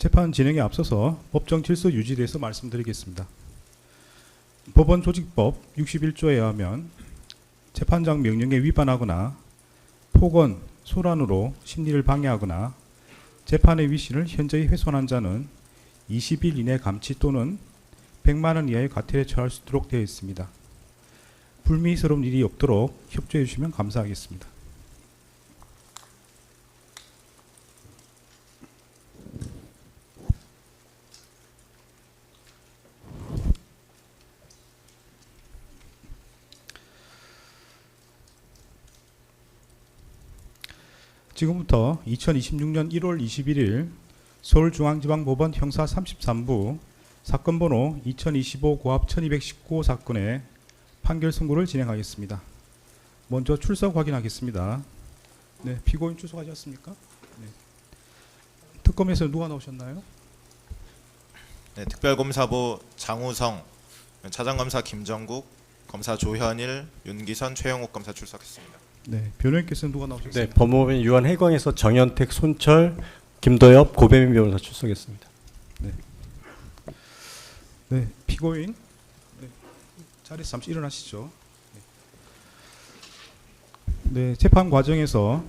재판 진행에 앞서서 법정 질서 유지에 대해서 말씀드리겠습니다. 법원 조직법 61조에 의하면 재판장 명령에 위반하거나 폭언, 소란으로 심리를 방해하거나 재판의 위신을 현저히 훼손한 자는 20일 이내 감치 또는 100만 원 이하의 과태료에 처할 수 있도록 되어 있습니다. 불미스러운 일이 없도록 협조해 주시면 감사하겠습니다. 지금부터 2026년 1월 21일 서울중앙지방법원 형사 33부 사건 번호 2025 고합 1219 사건의 판결 선고를 진행하겠습니다. 먼저 출석 확인하겠습니다. 네, 피고인 출석하셨습니까? 네. 특검에서 누가 나오셨나요? 네, 특별검사부 장우성, 차장검사 김정국, 검사 조현일, 윤기선, 최영욱 검사 출석했습니다. 네, 변호인께서는 누가 나오셨습니까? 네, 법무법인 유한해광에서 정현택, 손철, 김도엽, 고배민 변호사 출석했습니다. 네, 피고인 네, 자리에서 잠시 일어나시죠. 네, 재판 과정에서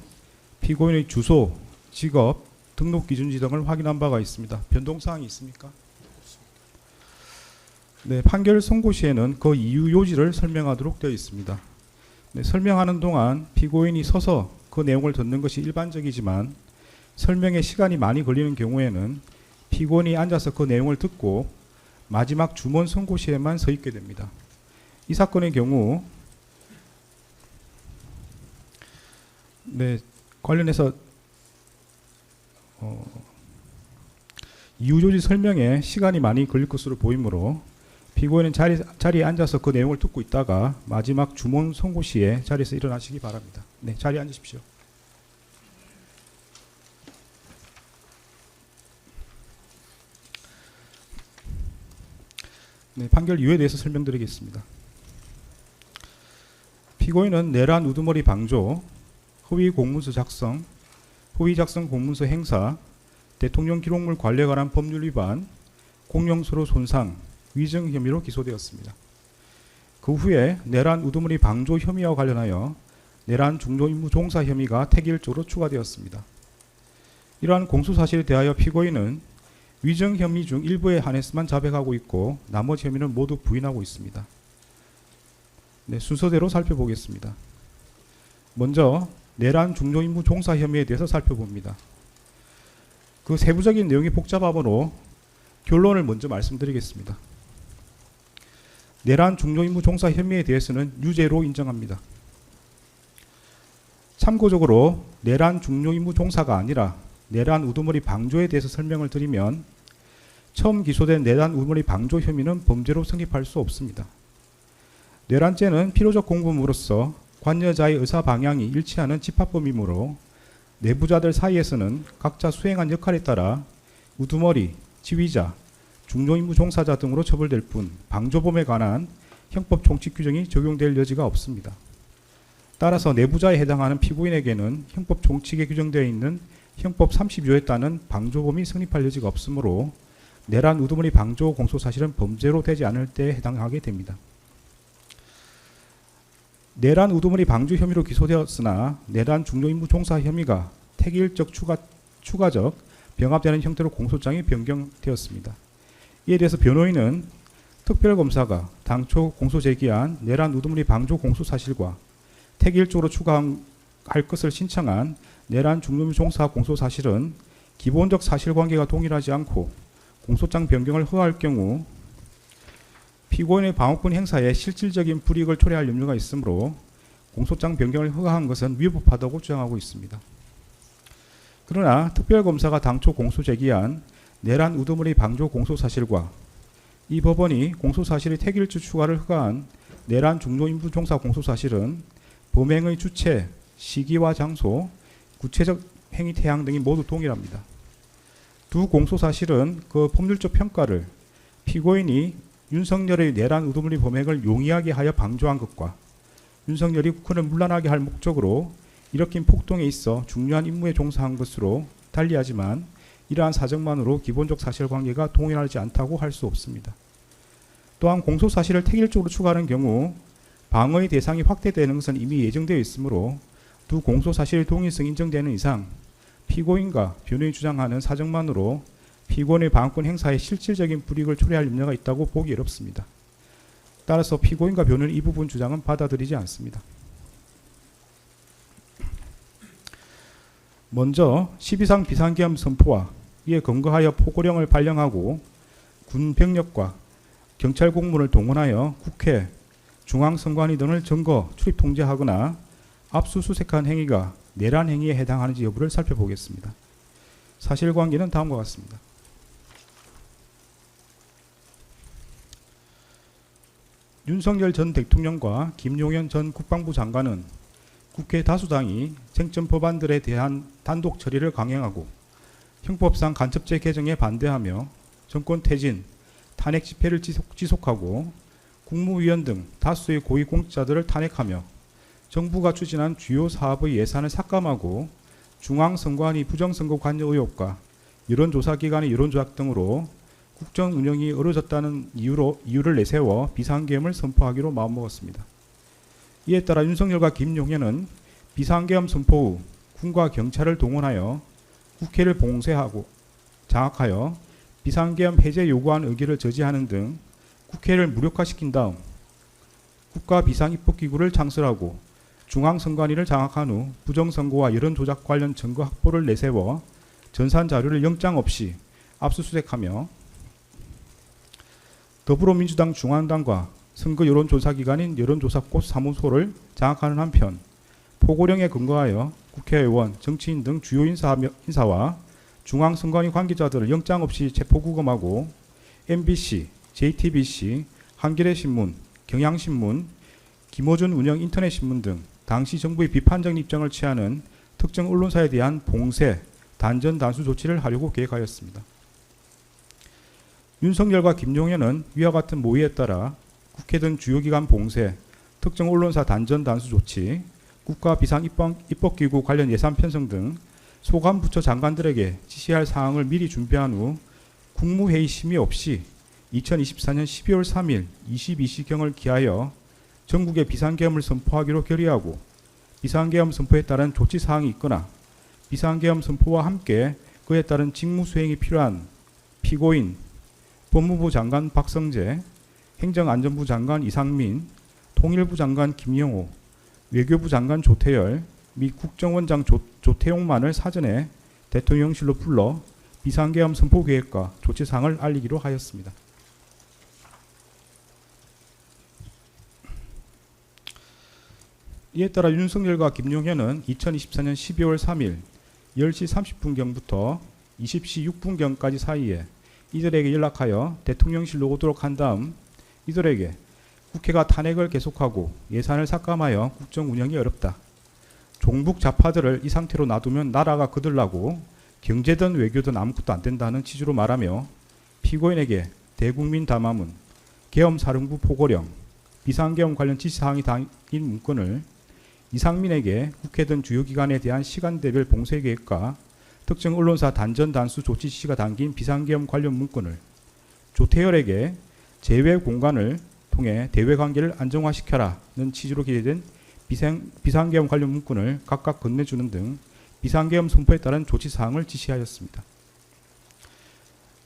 피고인의 주소, 직업, 등록 기준지 등을 확인한 바가 있습니다. 변동사항이 있습니까? 네, 판결 선고 시에는 그 이유 요지를 설명하도록 되어 있습니다. 네, 설명하는 동안 피고인이 서서 그 내용을 듣는 것이 일반적이지만 설명에 시간이 많이 걸리는 경우에는 피고인이 앉아서 그 내용을 듣고 마지막 주문 선고 시에만 서 있게 됩니다. 이 사건의 경우 네, 관련해서 이유 조지 설명에 시간이 많이 걸릴 것으로 보이므로 피고인은 자리에 앉아서 그 내용을 듣고 있다가 마지막 주문 선고 시에 자리에서 일어나시기 바랍니다. 네, 자리에 앉으십시오. 네, 판결 이유에 대해서 설명드리겠습니다. 피고인은 내란 우두머리 방조, 허위 공문서 작성, 허위 작성 공문서 행사, 대통령 기록물 관리에 관한 법률 위반, 공용서로 손상, 위증 혐의로 기소되었습니다. 그 후에 내란 우두머리 방조 혐의와 관련하여 내란 중도 임무 종사 혐의가 택일적으로 추가되었습니다. 이러한 공소사실에 대하여 피고인은 위증 혐의 중 일부에 한해서만 자백하고 있고 나머지 혐의는 모두 부인하고 있습니다. 네, 순서대로 살펴보겠습니다. 먼저 내란 중도 임무 종사 혐의에 대해서 살펴봅니다. 그 세부적인 내용이 복잡하므로 결론을 먼저 말씀드리겠습니다. 내란 중도 임무 종사 혐의에 대해서는 유죄로 인정합니다. 참고적으로 내란 중도 임무 종사가 아니라 내란 우두머리 방조에 대해서 설명을 드리면 처음 기소된 내란 우두머리 방조 혐의는 범죄로 성립할 수 없습니다. 내란죄는 필요적 공범으로서 관여자의 의사 방향이 일치하는 집합범이므로 내부자들 사이에서는 각자 수행한 역할에 따라 우두머리, 지휘자, 중도임무 종사자 등으로 처벌될 뿐 방조범에 관한 형법 총칙 규정이 적용될 여지가 없습니다. 따라서 내부자에 해당하는 피고인에게는 형법 총칙에 규정되어 있는 형법 32조에 따른 방조범이 성립할 여지가 없으므로 내란 우두머리 방조 공소사실은 범죄로 되지 않을 때에 해당하게 됩니다. 내란 우두머리 방조 혐의로 기소되었으나 내란 중도임무 종사 혐의가 택일적 추가적 병합되는 형태로 공소장이 변경되었습니다. 이에 대해서 변호인은 특별검사가 당초 공소 제기한 내란 우두머리 방조 공소사실과 택일적으로 추가할 것을 신청한 내란 중도임무 종사 공소사실은 기본적 사실관계가 동일하지 않고 공소장 변경을 허가할 경우 피고인의 방어권 행사에 실질적인 불이익을 초래할 염려가 있으므로 공소장 변경을 허가한 것은 위법하다고 주장하고 있습니다. 그러나 특별검사가 당초 공소 제기한 내란 우두머리 방조 공소사실과 이 법원이 공소사실의 택일주 추가를 허가한 내란 중도임무 종사 공소사실은 범행의 주체, 시기와 장소, 구체적 행위 태양 등이 모두 동일합니다. 두 공소사실은 그 법률적 평가를 피고인이 윤석열의 내란 우두머리 범행을 용이하게 하여 방조한 것과 윤석열이 국헌을 문란하게 할 목적으로 일으킨 폭동에 있어 중요한 임무에 종사한 것으로 달리하지만 이러한 사정만으로 기본적 사실관계가 동일하지 않다고 할 수 없습니다. 또한 공소사실을 택일적으로 추가하는 경우 방어의 대상이 확대되는 것은 이미 예정되어 있으므로 두 공소사실의 동일성이 인정되는 이상 피고인과 변호인이 주장하는 사정만으로 피고인의 방어권 행사에 실질적인 불이익을 초래할 염려가 있다고 보기 어렵습니다. 따라서 피고인과 변호인의 이 부분 주장은 받아들이지 않습니다. 먼저 12상 비상계엄 선포와 이에 근거하여 포고령을 발령하고 군 병력과 경찰 공무원을 동원하여 국회, 중앙선관위 등을 증거 출입 통제하거나 압수수색한 행위가 내란 행위에 해당하는지 여부를 살펴보겠습니다. 사실관계는 다음과 같습니다. 윤석열 전 대통령과 김용현 전 국방부 장관은 국회 다수당이 쟁점 법안들에 대한 단독 처리를 강행하고 형법상 간첩죄 개정에 반대하며 정권 퇴진, 탄핵 집회를 지속하고 국무위원 등 다수의 고위공직자들을 탄핵하며 정부가 추진한 주요 사업의 예산을 삭감하고 중앙선관위 부정선거 관여 의혹과 여론조사기관의 여론조작 등으로 국정 운영이 어려졌다는 이유를 내세워 비상계엄을 선포하기로 마음먹었습니다. 이에 따라 윤석열과 김용현은 비상계엄 선포 후 군과 경찰을 동원하여 국회를 봉쇄하고 장악하여 비상계엄 해제 요구안 의결을 저지하는 등 국회를 무력화시킨 다음 국가비상입법기구를 창설하고 중앙선관위를 장악한 후 부정선거와 여론조작 관련 증거 확보를 내세워 전산자료를 영장 없이 압수수색하며 더불어민주당 중앙당과 선거 여론조사기관인 여론조사꽃 사무소를 장악하는 한편 포고령에 근거하여 국회의원, 정치인 등 주요 인사와 중앙선관위 관계자들을 영장 없이 체포구금하고 MBC, JTBC, 한겨레신문, 경향신문, 김어준 운영 인터넷신문 등 당시 정부의 비판적 입장을 취하는 특정 언론사에 대한 봉쇄, 단전 단수 조치를 하려고 계획하였습니다. 윤석열과 김용현은 위와 같은 모의에 따라 국회 등 주요 기관 봉쇄, 특정 언론사 단전 단수 조치, 국가비상입법기구 관련 예산 편성 등 소관 부처 장관들에게 지시할 사항을 미리 준비한 후 국무회의 심의 없이 2024년 12월 3일 22시경을 기하여 전국에 비상계엄을 선포하기로 결의하고 비상계엄 선포에 따른 조치사항이 있거나 비상계엄 선포와 함께 그에 따른 직무수행이 필요한 피고인, 법무부 장관 박성재, 행정안전부 장관 이상민, 통일부 장관 김영호, 외교부 장관 조태열 및 국정원장 조태용만을 사전에 대통령실로 불러 비상계엄 선포 계획과 조치사항을 알리기로 하였습니다. 이에 따라 윤석열과 김용현은 2024년 12월 3일 10시 30분경부터 20시 6분경까지 사이에 이들에게 연락하여 대통령실로 오도록 한 다음 이들에게 국회가 탄핵을 계속하고 예산을 삭감하여 국정 운영이 어렵다. 종북 좌파들을 이 상태로 놔두면 나라가 거들나고 경제든 외교든 아무것도 안 된다는 취지로 말하며 피고인에게 대국민 담화문, 계엄사령부 포고령, 비상계엄 관련 지시사항이 담긴 문건을 이상민에게 국회 등 주요 기관에 대한 시간대별 봉쇄 계획과 특정 언론사 단전 단수 조치 지시가 담긴 비상계엄 관련 문건을 조태열에게 제외 공간을 통해 대외 관계를 안정화시켜라는 취지로 기재된 비상계엄 관련 문건을 각각 건네주는 등 비상계엄 선포에 따른 조치사항을 지시하였습니다.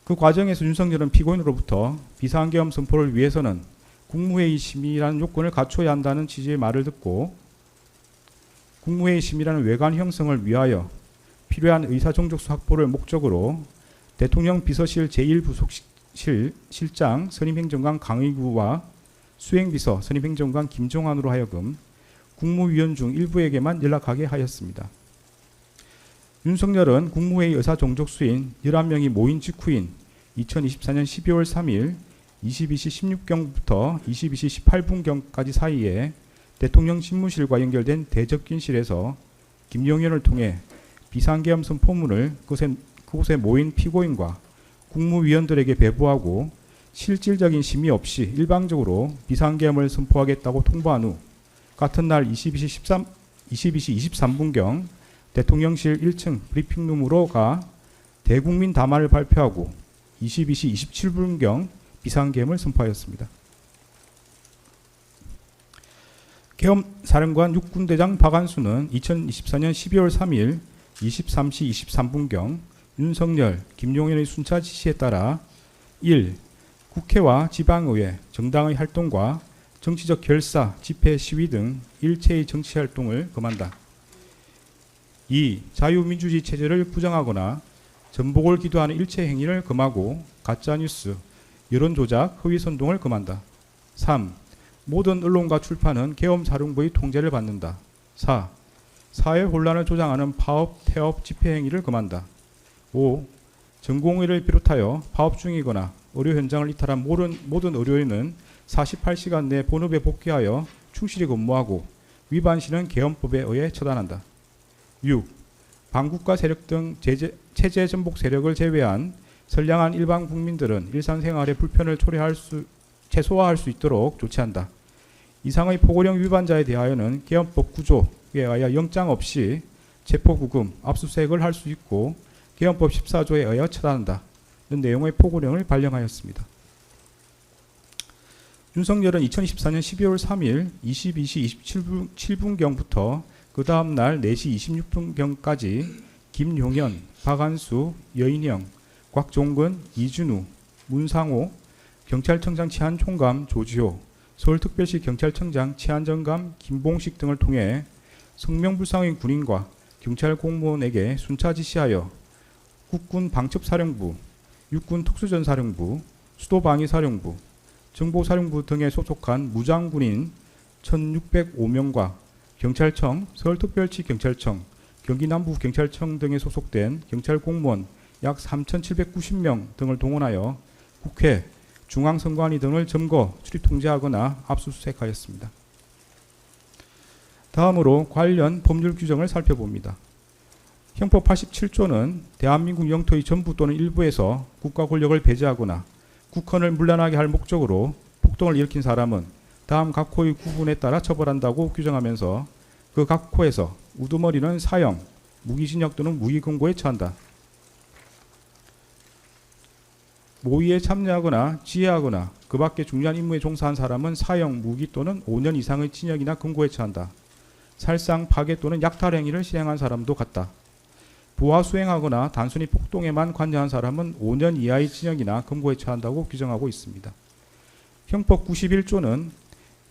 그 과정에서 윤석열은 피고인으로부터 비상계엄 선포를 위해서는 국무회의 심의라는 요건을 갖춰야 한다는 취지의 말을 듣고 국무회의 심의라는 외관 형성을 위하여 필요한 의사정족수 확보를 목적으로 대통령 비서실 제1부속실 실장 선임행정관 강의구와 수행비서 선임행정관 김종환으로 하여금 국무위원 중 일부에게만 연락하게 하였습니다. 윤석열은 국무회의 의사정족수인 11명이 모인 직후인 2024년 12월 3일 22시 16경부터 22시 18분경까지 사이에 대통령 집무실과 연결된 대접견실에서 김용현을 통해 비상계엄 선포문을 그곳에 모인 피고인과 국무위원들에게 배부하고 실질적인 심의 없이 일방적으로 비상계엄을 선포하겠다고 통보한 후 같은 날 22시 23분경 대통령실 1층 브리핑룸으로 가 대국민 담화를 발표하고 22시 27분경 비상계엄을 선포하였습니다. 계엄사령관 육군대장 박안수는 2024년 12월 3일 23시 23분경 윤석열, 김용현의 순차 지시에 따라 1. 국회와 지방의회, 정당의 활동과 정치적 결사, 집회, 시위 등 일체의 정치활동을 금한다. 2. 자유민주주의 체제를 부정하거나 전복을 기도하는 일체 행위를 금하고 가짜뉴스, 여론조작, 허위선동을 금한다. 3. 모든 언론과 출판은 계엄사령부의 통제를 받는다. 4. 사회 혼란을 조장하는 파업, 태업, 집회 행위를 금한다. 5. 전공의를 비롯하여 파업 중이거나 의료 현장을 이탈한 모든 의료인은 48시간 내 본업에 복귀하여 충실히 근무하고 위반 시는 계엄법에 의해 처단한다. 6. 반국가 세력 등 체제 전복 세력을 제외한 선량한 일반 국민들은 일상생활의 불편을 최소화할 수 있도록 조치한다. 이상의 포고령 위반자에 대하여는 계엄법 구조에 의하여 영장 없이 체포구금, 압수수색을 할 수 있고 계엄법 14조에 의하여 처단한다는 내용의 포고령을 발령하였습니다. 윤석열은 2024년 12월 3일 22시 27분경부터 그 다음 날 4시 26분경까지 김용현, 박안수, 여인형, 곽종근, 이준우, 문상호, 경찰청장 치안총감 조지호, 서울특별시 경찰청장 치안정감 김봉식 등을 통해 성명불상의 군인과 경찰 공무원에게 순차 지시하여 국군 방첩사령부, 육군 특수전사령부, 수도방위사령부, 정보사령부 등에 소속한 무장군인 1605명과 경찰청, 서울특별시 경찰청, 경기남부경찰청 등에 소속된 경찰 공무원 약 3790명 등을 동원하여 국회, 중앙선관위 등을 점거, 출입 통제하거나 압수수색하였습니다. 다음으로 관련 법률 규정을 살펴봅니다. 형법 87조는 대한민국 영토의 전부 또는 일부에서 국가 권력을 배제하거나 국헌을 문란하게 할 목적으로 폭동을 일으킨 사람은 다음 각 호의 구분에 따라 처벌한다고 규정하면서 그 각 호에서 우두머리는 사형, 무기징역 또는 무기금고에 처한다. 모의에 참여하거나 지휘하거나 그 밖에 중요한 임무에 종사한 사람은 사형, 무기 또는 5년 이상의 징역이나 금고에 처한다. 살상, 파괴 또는 약탈 행위를 시행한 사람도 같다. 부하 수행하거나 단순히 폭동에만 관여한 사람은 5년 이하의 징역이나 금고에 처한다고 규정하고 있습니다. 형법 91조는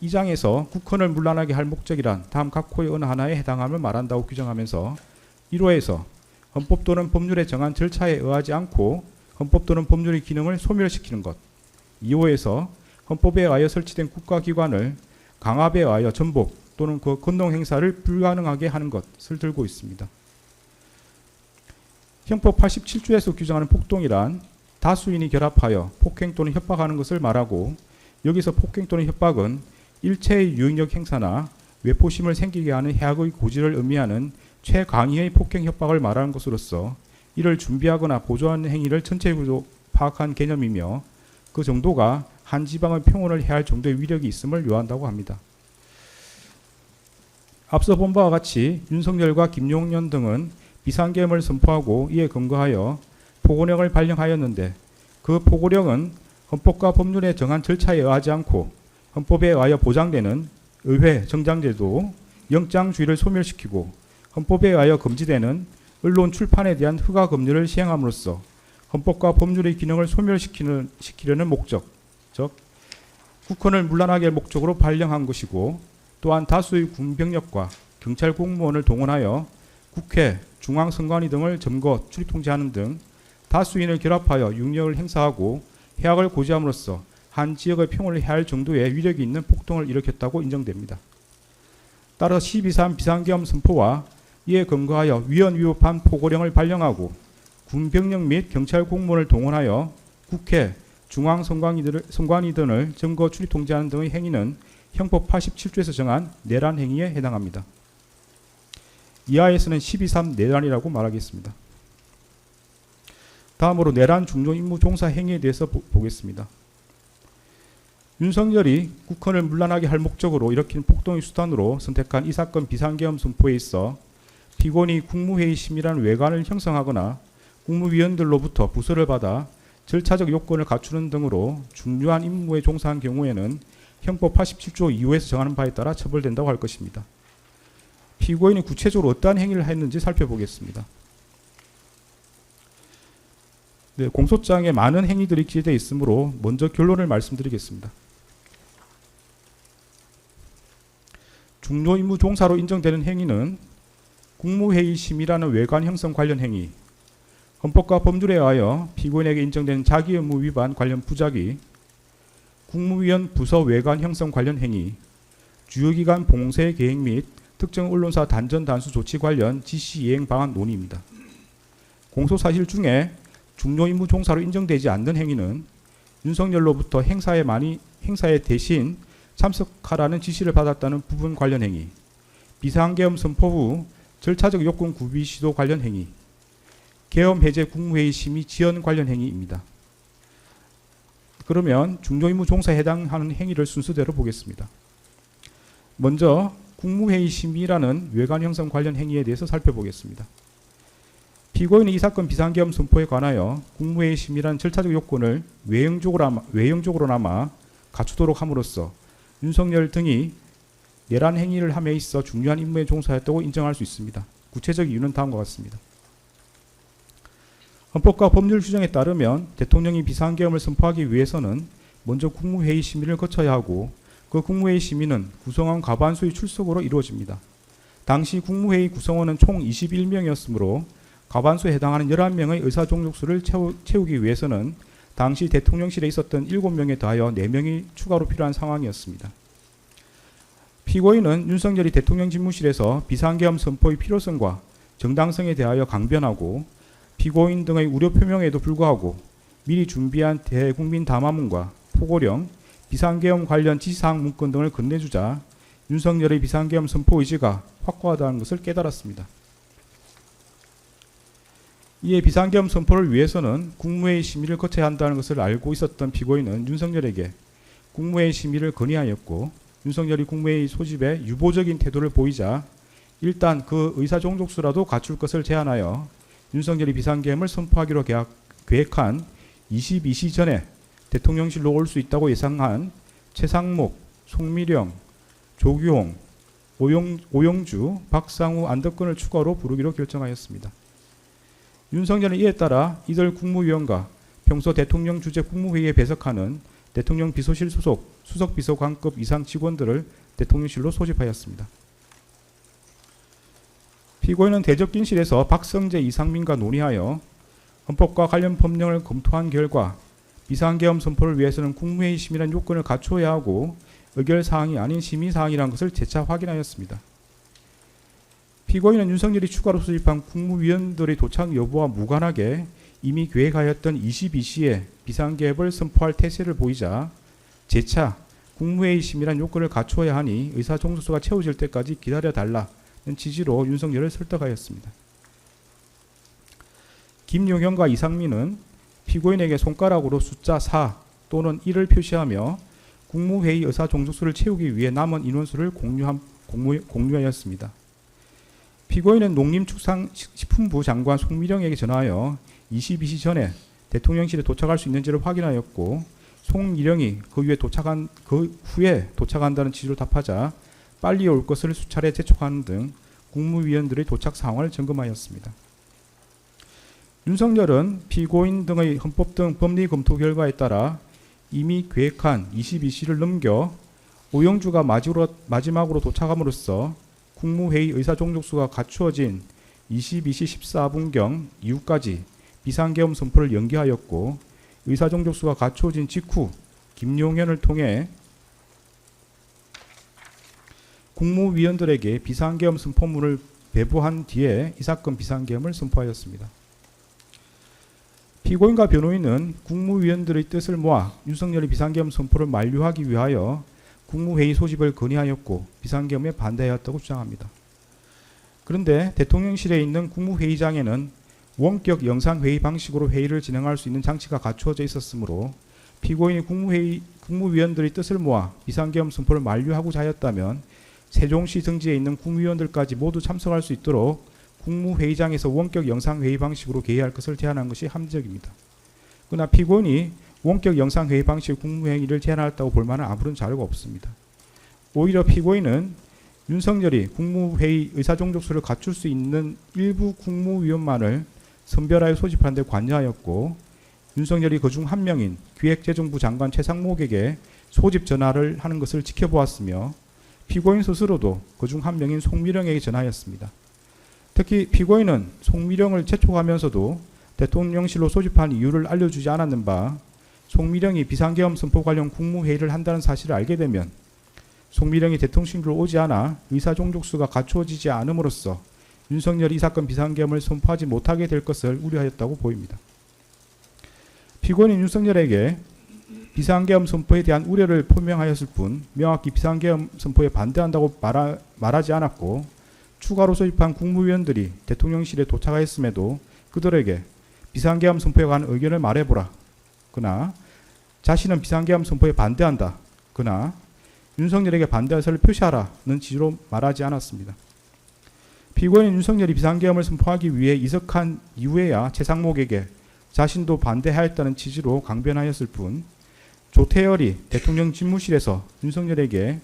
이 장에서 국헌을 문란하게 할 목적이란 다음 각 호의 어느 하나에 해당함을 말한다고 규정하면서 1호에서 헌법 또는 법률에 정한 절차에 의하지 않고 헌법 또는 법률의 기능을 소멸시키는 것, 2호에서 헌법에 의하여 설치된 국가기관을 강압에 의하여 전복 또는 그 권능 행사를 불가능하게 하는 것을 들고 있습니다. 형법 87조에서 규정하는 폭동이란 다수인이 결합하여 폭행 또는 협박하는 것을 말하고 여기서 폭행 또는 협박은 일체의 유행력 행사나 외포심을 생기게 하는 해악의 고지를 의미하는 최강의의 폭행 협박을 말하는 것으로서 이를 준비하거나 보조하는 행위를 전체적으로 파악한 개념이며 그 정도가 한 지방의 평온을 해할 정도의 위력이 있음을 요한다고 합니다. 앞서 본 바와 같이 윤석열과 김용현 등은 비상계엄을 선포하고 이에 근거하여 포고령을 발령하였는데 그 포고령은 헌법과 법률에 정한 절차에 의하지 않고 헌법에 의하여 보장되는 의회, 정당제도, 영장주의를 소멸시키고 헌법에 의하여 금지되는 언론 출판에 대한 허가 금지를 시행함으로써 헌법과 법률의 기능을 소멸시키려는 목적, 즉 국헌을 문란하게 할 목적으로 발령한 것이고 또한 다수의 군병력과 경찰 공무원을 동원하여 국회, 중앙선관위 등을 점거, 출입 통제하는 등 다수인을 결합하여 육력을 행사하고 해악을 고지함으로써 한 지역의 평온을 해할 정도의 위력이 있는 폭동을 일으켰다고 인정됩니다. 따라 12.3 비상계엄 선포와 이에 근거하여 위헌위법한 포고령을 발령하고 군병력 및 경찰 공무원을 동원하여 국회, 중앙선관위 등을 점거, 출입 통제하는 등의 행위는 형법 87조에서 정한 내란 행위에 해당합니다. 이하에서는 12.3 내란이라고 말하겠습니다. 다음으로 내란 중종 임무 종사 행위에 대해서 보겠습니다. 윤석열이 국헌을 문란하게 할 목적으로 일으킨 폭동의 수단으로 선택한 이 사건 비상계엄 선포에 있어 피고인이 국무회의 심의란 외관을 형성하거나 국무위원들로부터 부서를 받아 절차적 요건을 갖추는 등으로 중요한 임무에 종사한 경우에는 형법 87조 2호에서 정하는 바에 따라 처벌된다고 할 것입니다. 피고인이 구체적으로 어떠한 행위를 했는지 살펴보겠습니다. 네, 공소장에 많은 행위들이 기재되어 있으므로 먼저 결론을 말씀드리겠습니다. 중요 임무 종사로 인정되는 행위는 국무회의 심의라는 외관 형성 관련 행위, 헌법과 법률에 의하여 피고인에게 인정된 자기 의무 위반 관련 부작위, 국무위원 부서 외관 형성 관련 행위, 주요기관 봉쇄 계획 및 특정 언론사 단전 단수 조치 관련 지시 이행 방안 논의입니다. 공소사실 중에 중요 임무 종사로 인정되지 않는 행위는 윤석열로부터 행사에 대신 참석하라는 지시를 받았다는 부분 관련 행위, 비상계엄 선포 후 절차적 요건 구비 시도 관련 행위, 계엄 해제 국무회의 심의 지연 관련 행위입니다. 그러면 중요임무 종사에 해당하는 행위를 순서대로 보겠습니다. 먼저 국무회의 심의라는 외관 형성 관련 행위에 대해서 살펴보겠습니다. 피고인은 이 사건 비상계엄 선포에 관하여 국무회의 심의라는 절차적 요건을 외형적으로나마 갖추도록 함으로써 윤석열 등이 내란 행위를 함에 있어 중요한 임무에 종사했다고 인정할 수 있습니다. 구체적 이유는 다음과 같습니다. 헌법과 법률 규정에 따르면 대통령이 비상계엄을 선포하기 위해서는 먼저 국무회의 심의를 거쳐야 하고 그 국무회의 심의는 구성원 과반수의 출석으로 이루어집니다. 당시 국무회의 구성원은 총 21명이었으므로 과반수에 해당하는 11명의 의사종족수를 채우기 위해서는 당시 대통령실에 있었던 7명에 더하여 4명이 추가로 필요한 상황이었습니다. 피고인은 윤석열이 대통령 집무실에서 비상계엄 선포의 필요성과 정당성에 대하여 강변하고 피고인 등의 우려 표명에도 불구하고 미리 준비한 대국민 담화문과 포고령, 비상계엄 관련 지시사항 문건 등을 건네주자 윤석열의 비상계엄 선포 의지가 확고하다는 것을 깨달았습니다. 이에 비상계엄 선포를 위해서는 국무회의 심의를 거쳐야 한다는 것을 알고 있었던 피고인은 윤석열에게 국무회의 심의를 건의하였고 윤석열이 국무회의 소집에 유보적인 태도를 보이자 일단 그 의사종족수라도 갖출 것을 제안하여 윤석열이 비상계엄을 선포하기로 계획한 22시 전에 대통령실로 올 수 있다고 예상한 최상목, 송미령, 조규홍, 오영주, 박상우, 안덕근을 추가로 부르기로 결정하였습니다. 윤석열은 이에 따라 이들 국무위원과 평소 대통령 주재 국무회의에 배석하는 대통령 비서실 소속 수석비서관급 이상 직원들을 대통령실로 소집하였습니다. 피고인은 대접기실에서 박성재, 이상민과 논의하여 헌법과 관련 법령을 검토한 결과 비상계엄 선포를 위해서는 국무회의 심의라는 요건을 갖추어야 하고 의결사항이 아닌 심의사항이라는 것을 재차 확인하였습니다. 피고인은 윤석열이 추가로 소집한 국무위원들의 도착 여부와 무관하게 이미 계획하였던 22시에 비상계엄을 선포할 태세를 보이자 재차 국무회의 심의라는 요건을 갖추어야 하니 의사종족수가 채워질 때까지 기다려달라는 취지로 윤석열을 설득하였습니다. 김용현과 이상민은 피고인에게 손가락으로 숫자 4 또는 1을 표시하며 국무회의 의사종족수를 채우기 위해 남은 인원수를 공유하였습니다. 피고인은 농림축산식품부 장관 송미령에게 전화하여 22시 전에 대통령실에 도착할 수 있는지를 확인하였고 송미령이 그 후에 도착한다는 취지로 답하자 빨리 올 것을 수차례 재촉하는 등 국무위원들의 도착 상황을 점검하였습니다. 윤석열은 피고인 등의 헌법 등 법리 검토 결과에 따라 이미 계획한 22시를 넘겨 오영주가 마지막으로 도착함으로써 국무회의 의사종족수가 갖추어진 22시 14분경 이후까지 비상계엄 선포를 연기하였고 의사종족수가 갖추어진 직후 김용현을 통해 국무위원들에게 비상계엄 선포문을 배부한 뒤에 이 사건 비상계엄을 선포하였습니다. 피고인과 변호인은 국무위원들의 뜻을 모아 윤석열이 비상계엄 선포를 만료하기 위하여 국무회의 소집을 건의하였고 비상계엄에 반대하였다고 주장합니다. 그런데 대통령실에 있는 국무회의장에는 원격 영상회의 방식으로 회의를 진행할 수 있는 장치가 갖추어져 있었으므로 피고인이 국무위원들의 뜻을 모아 비상계엄 선포를 만료하고자 하였다면 세종시 등지에 있는 국무위원들까지 모두 참석할 수 있도록 국무회의장에서 원격 영상회의 방식으로 개의할 것을 제안한 것이 합리적입니다. 그러나 피고인이 원격 영상회의 방식 국무회의를 제안했다고 볼 만한 아무런 자료가 없습니다. 오히려 피고인은 윤석열이 국무회의 의사종족수를 갖출 수 있는 일부 국무위원만을 선별하여 소집하는 데 관여하였고, 윤석열이 그중 한 명인 기획재정부 장관 최상목에게 소집 전화를 하는 것을 지켜보았으며, 피고인 스스로도 그중 한 명인 송미령에게 전화하였습니다. 특히 피고인은 송미령을 재촉하면서도 대통령실로 소집한 이유를 알려주지 않았는 바, 송미령이 비상계엄 선포 관련 국무회의를 한다는 사실을 알게 되면 송미령이 대통령실로 오지 않아 의사종족수가 갖추어지지 않음으로써 윤석열이 이 사건 비상계엄을 선포하지 못하게 될 것을 우려하였다고 보입니다. 피고인은 윤석열에게 비상계엄 선포에 대한 우려를 표명하였을 뿐 명확히 비상계엄 선포에 반대한다고 말하지 않았고, 추가로 소집한 국무위원들이 대통령실에 도착하였음에도 그들에게 비상계엄 선포에 관한 의견을 말해보라, 그나 자신은 비상계엄 선포에 반대한다, 그나 윤석열에게 반대 의사를 표시하라는 취지로 말하지 않았습니다. 피고인은 윤석열이 비상계엄을 선포하기 위해 이석한 이후에야 최상목에게 자신도 반대하였다는 취지로 강변하였을 뿐, 조태열이 대통령 집무실에서 윤석열에게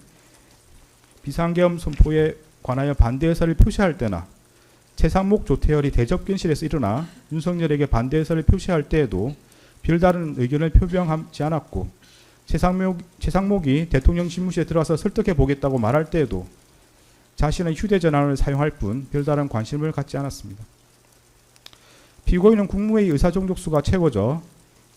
비상계엄 선포에 관하여 반대 의사를 표시할 때나 최상목 조태열이 대접견실에서 일어나 윤석열에게 반대 의사를 표시할 때에도 별다른 의견을 표명하지 않았고, 최상목이 대통령 집무실에 들어와서 설득해 보겠다고 말할 때에도 자신의 휴대전화를 사용할 뿐 별다른 관심을 갖지 않았습니다. 피고인은 국무회의 의사종족수가 채워져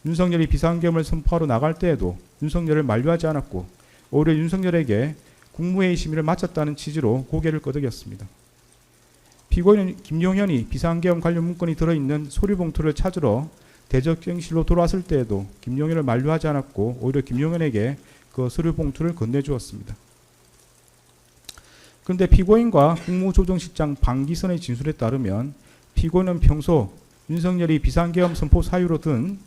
윤석열이 비상계엄을 선포하러 나갈 때에도 윤석열을 만류하지 않았고, 오히려 윤석열에게 국무회의 심의를 마쳤다는 취지로 고개를 끄덕였습니다. 피고인은 김용현이 비상계엄 관련 문건이 들어있는 서류봉투를 찾으러 대접경실로 돌아왔을 때에도 김용현을 만류하지 않았고, 오히려 김용현에게 그 서류봉투를 건네주었습니다. 그런데 피고인과 국무조정실장 방기선의 진술에 따르면 피고인은 평소 윤석열이 비상계엄 선포 사유로 든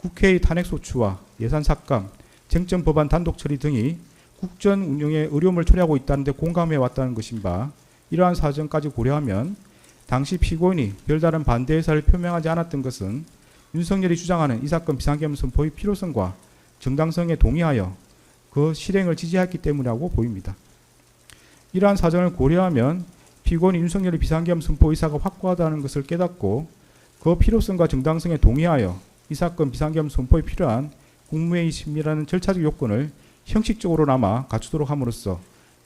국회의 탄핵소추와 예산삭감, 쟁점법안 단독 처리 등이 국정 운영에 어려움을 초래하고 있다는 데 공감해 왔다는 것인 바, 이러한 사정까지 고려하면 당시 피고인이 별다른 반대 의사를 표명하지 않았던 것은 윤석열이 주장하는 이 사건 비상계엄 선포의 필요성과 정당성에 동의하여 그 실행을 지지했기 때문이라고 보입니다. 이러한 사정을 고려하면 피고인이 윤석열의 비상계엄 선포 의사가 확고하다는 것을 깨닫고 그 필요성과 정당성에 동의하여 이 사건 비상계엄 선포에 필요한 국무회의 심의라는 절차적 요건을 형식적으로나마 갖추도록 함으로써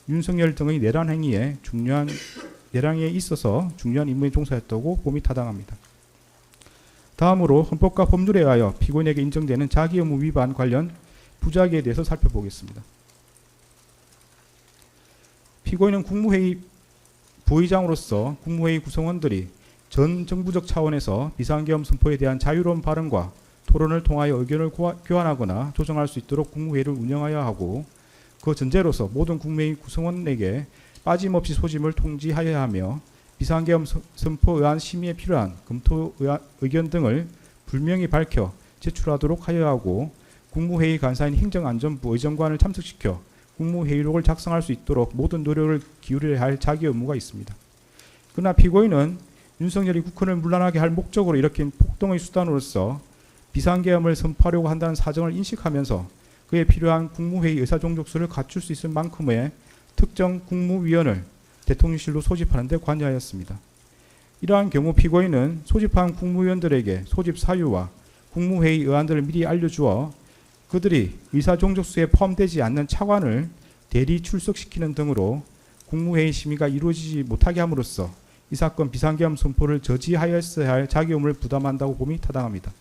윤석열 등의 내란 행위에 있어서 중요한 임무에 종사했다고 봄이 타당합니다. 다음으로 헌법과 법률에 의하여 피고인에게 인정되는 자기 의무 위반 관련 부작위에 대해서 살펴보겠습니다. 피고인은 국무회의 부의장으로서 국무회의 구성원들이 전 정부적 차원에서 비상계엄 선포에 대한 자유로운 발언과 토론을 통하여 의견을 교환하거나 조정할 수 있도록 국무회의를 운영하여야 하고, 그 전제로서 모든 국무회의 구성원에게 빠짐없이 소집을 통지하여야 하며, 비상계엄 선포 의안 심의에 필요한 검토 의견 등을 분명히 밝혀 제출하도록 하여야 하고, 국무회의 간사인 행정안전부 의정관을 참석시켜 국무회의록을 작성할 수 있도록 모든 노력을 기울여야 할 자기 의무가 있습니다. 그러나 피고인은 윤석열이 국헌을 문란하게 할 목적으로 일으킨 폭동의 수단으로서 비상계엄을 선포하려고 한다는 사정을 인식하면서 그에 필요한 국무회의 의사종족수를 갖출 수 있을 만큼의 특정 국무위원을 대통령실로 소집하는 데 관여하였습니다. 이러한 경우 피고인은 소집한 국무위원들에게 소집 사유와 국무회의 의안들을 미리 알려주어 그들이 의사종족수에 포함되지 않는 차관을 대리 출석시키는 등으로 국무회의 심의가 이루어지지 못하게 함으로써 이 사건 비상계엄 선포를 저지하였어야 할 자기 의무를 부담한다고 봄이 타당합니다.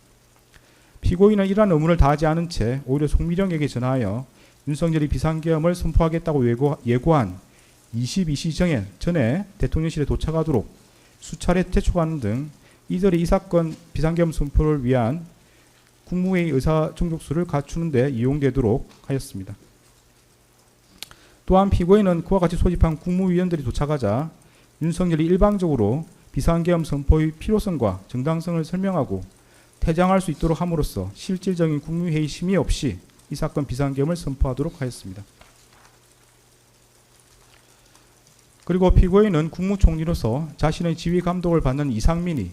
피고인은 이러한 의무를 다하지 않은 채 오히려 송미령에게 전하여 윤석열이 비상계엄을 선포하겠다고 예고한 22시 전에 대통령실에 도착하도록 수차례 재촉하는 등 이들이 이 사건 비상계엄 선포를 위한 국무회의 의사종족수를 갖추는 데 이용되도록 하였습니다. 또한 피고인은 그와 같이 소집한 국무위원들이 도착하자 윤석열이 일방적으로 비상계엄 선포의 필요성과 정당성을 설명하고 퇴장할 수 있도록 함으로써 실질적인 국무회의 심의 없이 이 사건 비상계엄을 선포하도록 하였습니다. 그리고 피고인은 국무총리로서 자신의 지휘 감독을 받는 이상민이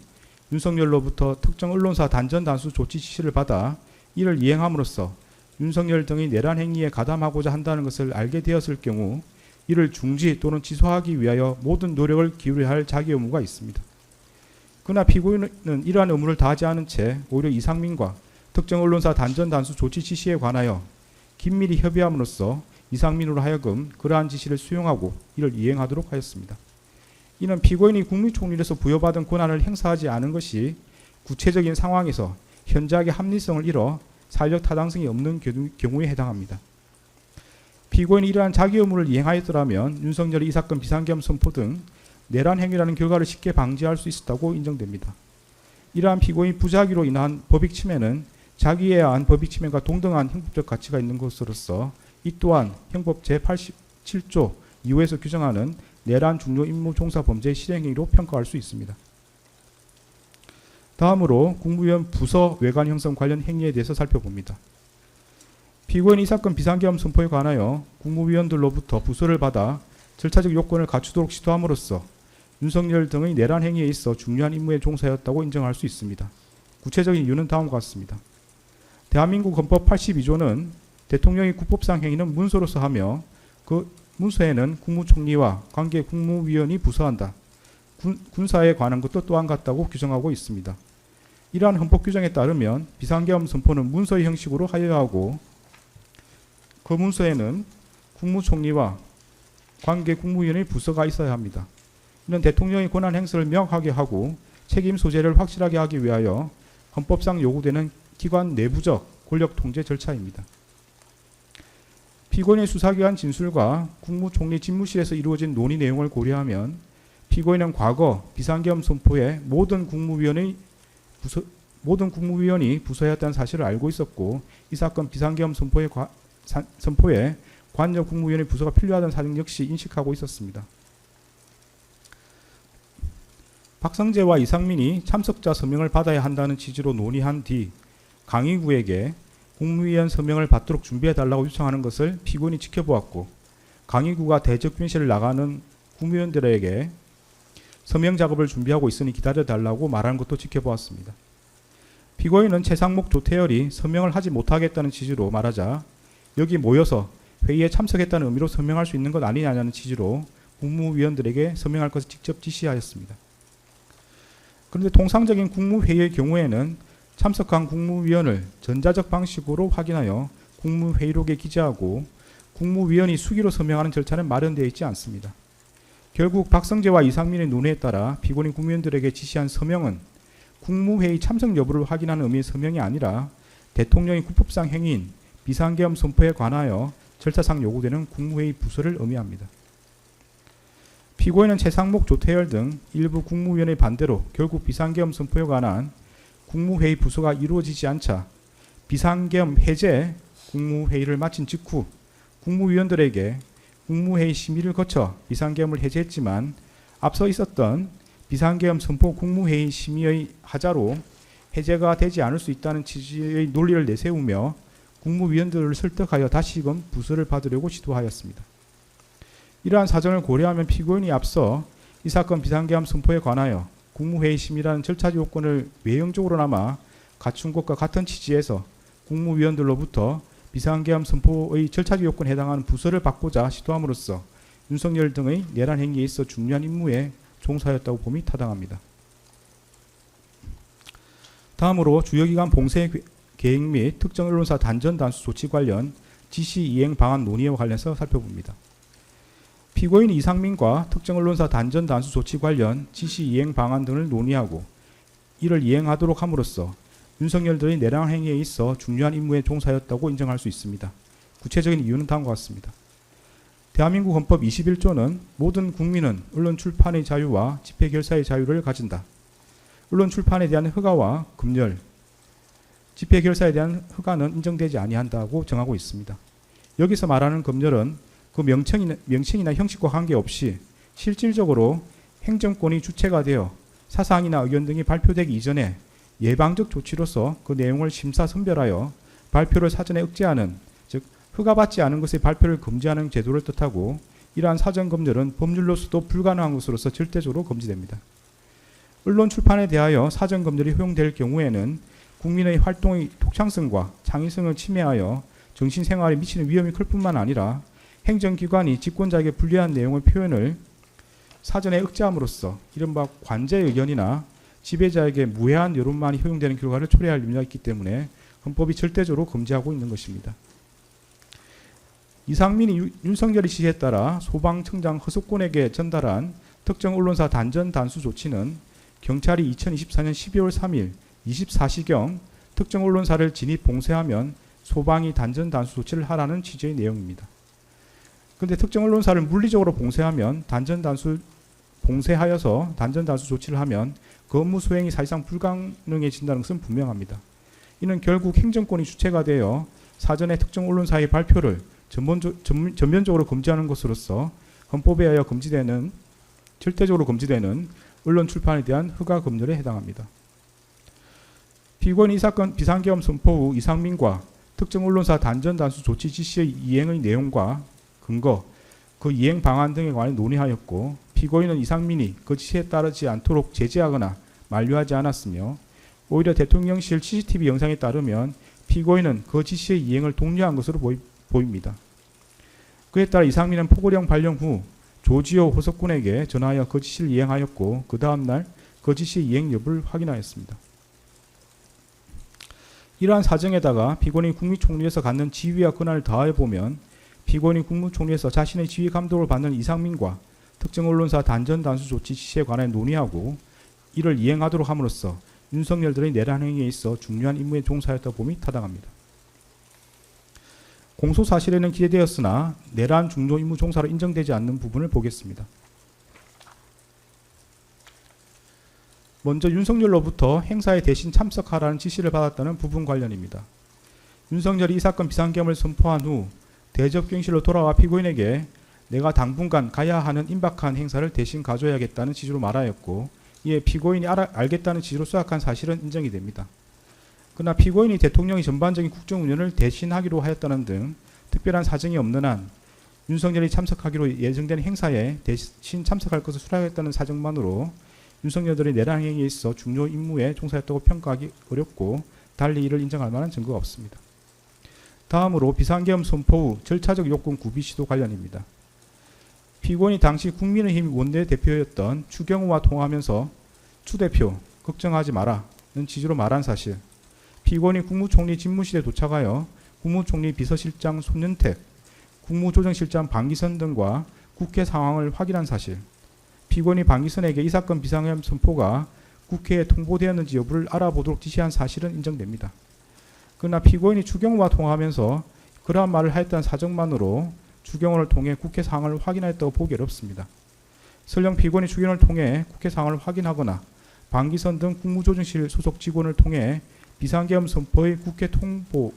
윤석열로부터 특정 언론사 단전 단수 조치 지시를 받아 이를 이행함으로써 윤석열 등의 내란 행위에 가담하고자 한다는 것을 알게 되었을 경우 이를 중지 또는 취소하기 위하여 모든 노력을 기울여야 할 자기 의무가 있습니다. 그러나 피고인은 이러한 의무를 다하지 않은 채 오히려 이상민과 특정 언론사 단전 단수 조치 지시에 관하여 긴밀히 협의함으로써 이상민으로 하여금 그러한 지시를 수용하고 이를 이행하도록 하였습니다. 이는 피고인이 국무총리로서 부여받은 권한을 행사하지 않은 것이 구체적인 상황에서 현저하게 합리성을 잃어 사회적 타당성이 없는 경우에 해당합니다. 피고인이 이러한 자기 의무를 이행하였더라면 윤석열이 이 사건 비상계엄 선포 등 내란 행위라는 결과를 쉽게 방지할 수 있었다고 인정됩니다. 이러한 피고인 부작위로 인한 법익 침해는 자기에 의한 법익 침해가 동등한 형법적 가치가 있는 것으로서 이 또한 형법 제87조 2호에서 규정하는 내란 중요 임무 종사 범죄 실행행위로 평가할 수 있습니다. 다음으로 국무위원 부서 외관 형성 관련 행위에 대해서 살펴봅니다. 피고인이 이 사건 비상계엄 선포에 관하여 국무위원들로부터 부서를 받아 절차적 요건을 갖추도록 시도함으로써 윤석열 등의 내란 행위에 있어 중요한 임무에 종사하였다고 인정할 수 있습니다. 구체적인 이유는 다음과 같습니다. 대한민국 헌법 82조는 대통령의 국법상 행위는 문서로서 하며 그 문서에는 국무총리와 관계 국무위원이 부서한다. 군사에 관한 것도 또한 같다고 규정하고 있습니다. 이러한 헌법 규정에 따르면 비상계엄 선포는 문서의 형식으로 하여야 하고 그 문서에는 국무총리와 관계 국무위원의 부서가 있어야 합니다. 이는 대통령의 권한 행사를 명확하게 하고 책임 소재를 확실하게 하기 위하여 헌법상 요구되는 기관 내부적 권력 통제 절차입니다. 피고인의 수사기관 진술과 국무총리 집무실에서 이루어진 논의 내용을 고려하면 피고인은 과거 비상계엄 선포에 모든 국무위원이 부서였다는 사실을 알고 있었고 이 사건 비상계엄 선포에 관여 국무위원의 부서가 필요하다는 사정 역시 인식하고 있었습니다. 박성재와 이상민이 참석자 서명을 받아야 한다는 취지로 논의한 뒤 강의구에게 국무위원 서명을 받도록 준비해달라고 요청하는 것을 피고인이 지켜보았고 강의구가 대적균실을 나가는 국무위원들에게 서명 작업을 준비하고 있으니 기다려달라고 말하는 것도 지켜보았습니다. 피고인은 최상목 조태열이 서명을 하지 못하겠다는 취지로 말하자 여기 모여서 회의에 참석했다는 의미로 서명할 수 있는 것 아니냐는 취지로 국무위원들에게 서명할 것을 직접 지시하였습니다. 그런데 통상적인 국무회의의 경우에는 참석한 국무위원을 전자적 방식으로 확인하여 국무회의록에 기재하고 국무위원이 수기로 서명하는 절차는 마련되어 있지 않습니다. 결국 박성재와 이상민의 논의에 따라 피고인 국무위원들에게 지시한 서명은 국무회의 참석 여부를 확인하는 의미의 서명이 아니라 대통령의 국법상 행위인 비상계엄 선포에 관하여 절차상 요구되는 국무회의 부서를 의미합니다. 피고인은 최상목, 조태열 등 일부 국무위원의 반대로 결국 비상계엄 선포에 관한 국무회의 부서가 이루어지지 않자 비상계엄 해제 국무회의를 마친 직후 국무위원들에게 국무회의 심의를 거쳐 비상계엄을 해제했지만 앞서 있었던 비상계엄 선포 국무회의 심의의 하자로 해제가 되지 않을 수 있다는 취지의 논리를 내세우며 국무위원들을 설득하여 다시금 부서를 받으려고 시도하였습니다. 이러한 사정을 고려하면 피고인이 앞서 이 사건 비상계엄 선포에 관하여 국무회의 심의라는 절차 요건을 외형적으로나마 갖춘 것과 같은 취지에서 국무위원들로부터 비상계엄 선포의 절차적 요건에 해당하는 부서를 받고자 시도함으로써 윤석열 등의 내란 행위에 있어 중요한 임무에 종사하였다고 봄이 타당합니다. 다음으로 주요기관 봉쇄 계획 및 특정 언론사 단전 단수 조치 관련 지시 이행 방안 논의와 관련해서 살펴봅니다. 피고인 이상민과 특정 언론사 단전 단수 조치 관련 지시 이행 방안 등을 논의하고 이를 이행하도록 함으로써 윤석열 등의 내란 행위에 있어 중요한 임무에 종사하였다고 인정할 수 있습니다. 구체적인 이유는 다음과 같습니다. 대한민국 헌법 21조는 모든 국민은 언론 출판의 자유와 집회 결사의 자유를 가진다. 언론 출판에 대한 허가와 금열, 집회 결사에 대한 허가는 인정되지 아니한다고 정하고 있습니다. 여기서 말하는 금열은 그 명칭이나 형식과 관계없이 실질적으로 행정권이 주체가 되어 사상이나 의견 등이 발표되기 이전에 예방적 조치로서 그 내용을 심사 선별하여 발표를 사전에 억제하는, 즉 허가받지 않은 것의 발표를 금지하는 제도를 뜻하고 이러한 사전검열은 법률로서도 불가능한 것으로서 절대적으로 금지됩니다. 언론 출판에 대하여 사전검열이 허용될 경우에는 국민의 활동의 독창성과 창의성을 침해하여 정신생활에 미치는 위험이 클 뿐만 아니라 행정기관이 집권자에게 불리한 내용의 표현을 사전에 억제함으로써 이른바 관제의 의견이나 지배자에게 무해한 여론만이 허용되는 결과를 초래할 염려가 있기 때문에 헌법이 절대적으로 금지하고 있는 것입니다. 이상민이 윤석열의 지시에 따라 소방청장 허석권에게 전달한 특정 언론사 단전 단수 조치는 경찰이 2024년 12월 3일 24시경 특정 언론사를 진입 봉쇄하면 소방이 단전 단수 조치를 하라는 취지의 내용입니다. 그런데 특정 언론사를 물리적으로 봉쇄하면 봉쇄하여서 단전 단수 조치를 하면 그 업무 수행이 사실상 불가능해진다는 것은 분명합니다. 이는 결국 행정권이 주체가 되어 사전에 특정 언론사의 발표를 전면적으로 금지하는 것으로서 헌법에 의하여 절대적으로 금지되는 언론 출판에 대한 허가 검열에 해당합니다. 피고인이 이 사건 비상계엄 선포 후 이상민과 특정 언론사 단전 단수 조치 지시의 이행의 내용과 근거, 그 이행 방안 등에 관해 논의하였고 피고인은 이상민이 그 지시에 따르지 않도록 제재하거나 만류하지 않았으며 오히려 대통령실 CCTV 영상에 따르면 피고인은 그 지시의 이행을 독려한 것으로 보입니다. 그에 따라 이상민은 포고령 발령 후 조지호 호석군에게 전화하여 그 지시를 이행하였고 그 다음날 그 지시의 이행 여부를 확인하였습니다. 이러한 사정에다가 피고인이 국무총리에서 갖는 지위와 권한을 더해보면 피고인이 국무총리에서 자신의 지휘 감독을 받는 이상민과 특정 언론사 단전 단수 조치 지시에 관해 논의하고 이를 이행하도록 함으로써 윤석열 들의 내란 행위에 있어 중요한 임무에 종사했다 봄이 타당합니다. 공소 사실에는 기재되었으나 내란 중요 임무 종사로 인정되지 않는 부분을 보겠습니다. 먼저 윤석열로부터 행사에 대신 참석하라는 지시를 받았다는 부분 관련입니다. 윤석열이 이 사건 비상계엄을 선포한 후 대접경실로 돌아와 피고인에게 내가 당분간 가야 하는 임박한 행사를 대신 가져야겠다는 취지로 말하였고 이에 피고인이 알겠다는 취지로 수락한 사실은 인정이 됩니다. 그러나 피고인이 대통령이 전반적인 국정운영을 대신하기로 하였다는 등 특별한 사정이 없는 한 윤석열이 참석하기로 예정된 행사에 대신 참석할 것을 수락했다는 사정만으로 윤석열들의 내란 행위에 있어 중요 임무에 종사했다고 평가하기 어렵고 달리 이를 인정할 만한 증거가 없습니다. 다음으로 비상계엄 선포 후 절차적 요건 구비 시도 관련입니다. 피고인이 당시 국민의힘 원내대표였던 추경호와 통화하면서 추 대표 걱정하지 마라는 취지로 말한 사실, 피고인이 국무총리 집무실에 도착하여 국무총리 비서실장 손윤택, 국무조정실장 방기선 등과 국회 상황을 확인한 사실, 피고인이 방기선에게 이 사건 비상계엄 선포가 국회에 통보되었는지 여부를 알아보도록 지시한 사실은 인정됩니다. 그러나 피고인이 추경호와 통화하면서 그러한 말을 하였다는 사정만으로 추경호를 통해 국회 상황을 확인하였다고 보기 어렵습니다. 설령 피고인이 추경호를 통해 국회 상황을 확인하거나 방기선 등 국무조정실 소속 직원을 통해 비상계엄 선포의 국회 통보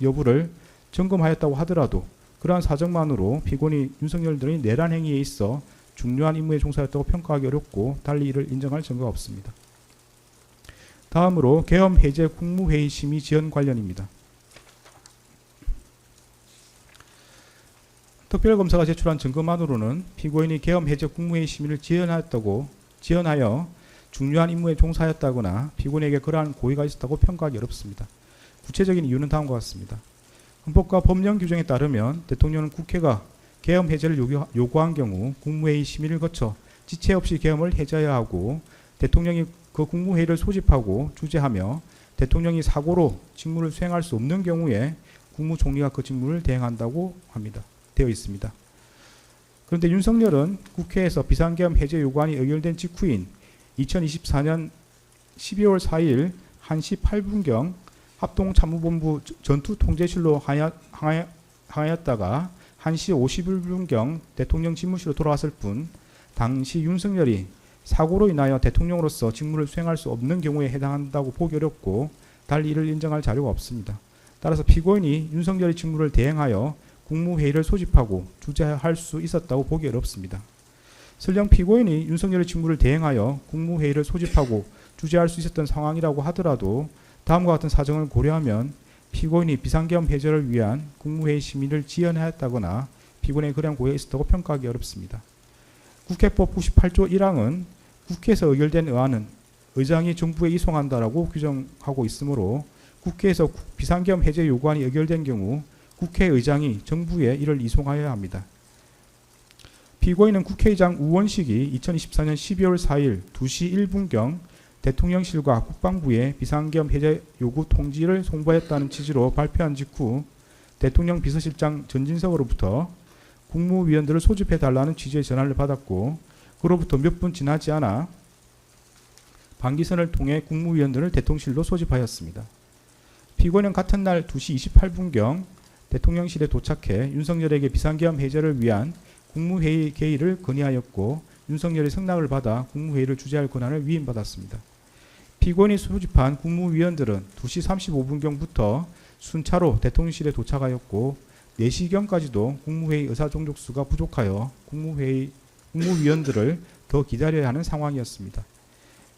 여부를 점검하였다고 하더라도 그러한 사정만으로 피고인이 윤석열 등의 내란 행위에 있어 중요한 임무에 종사했다고 평가하기 어렵고 달리 이를 인정할 증거가 없습니다. 다음으로 계엄 해제 국무회의 심의 지연 관련입니다. 특별검사가 제출한 증거만으로는 피고인이 계엄 해제 국무회의 심의를 지연하여 중요한 임무에 종사했다거나 피고인에게 그러한 고의가 있었다고 평가하기 어렵습니다. 구체적인 이유는 다음과 같습니다. 헌법과 법령 규정에 따르면 대통령은 국회가 계엄 해제를 요구한 경우 국무회의 심의를 거쳐 지체 없이 계엄을 해제해야 하고 대통령이 그 국무회의를 소집하고 주재하며 대통령이 사고로 직무를 수행할 수 없는 경우에 국무총리가 그 직무를 대행한다고 되어 있습니다. 그런데 윤석열은 국회에서 비상계엄 해제 요구안이 의결된 직후인 2024년 12월 4일 1시 8분경 합동참모본부 전투통제실로 항하였다가 1시 51분경 대통령 집무실로 돌아왔을 뿐 당시 윤석열이 사고로 인하여 대통령으로서 직무를 수행할 수 없는 경우에 해당한다고 보기 어렵고 달리 이를 인정할 자료가 없습니다. 따라서 피고인이 윤석열의 직무를 대행하여 국무회의를 소집하고 주재할 수 있었다고 보기 어렵습니다. 설령 피고인이 윤석열의 직무를 대행하여 국무회의를 소집하고 주재할 수 있었던 상황이라고 하더라도 다음과 같은 사정을 고려하면 피고인이 비상계엄 해제를 위한 국무회의 심의를 지연하였다거나 피고인의 그러한 고의가 있었다고 평가하기 어렵습니다. 국회법 98조 1항은 국회에서 의결된 의안은 의장이 정부에 이송한다라고 규정하고 있으므로 국회에서 비상계엄 해제 요구안이 의결된 경우 국회의장이 정부에 이를 이송하여야 합니다. 피고인은 국회의장 우원식이 2024년 12월 4일 2시 1분경 대통령실과 국방부에 비상계엄 해제 요구 통지를 송부했다는 취지로 발표한 직후 대통령 비서실장 전진석으로부터 국무위원들을 소집해달라는 취지의 전화를 받았고 그로부터 몇 분 지나지 않아 방기선을 통해 국무위원들을 대통령실로 소집하였습니다. 피고인은 같은 날 2시 28분경 대통령실에 도착해 윤석열에게 비상계엄 해제를 위한 국무회의 개의를 건의하였고 윤석열의 승낙을 받아 국무회의를 주재할 권한을 위임받았습니다. 피고인이 소집한 국무위원들은 2시 35분경부터 순차로 대통령실에 도착하였고 4시경까지도 국무회의 의사종족수가 부족하여 국무위원들을 더 기다려야 하는 상황이었습니다.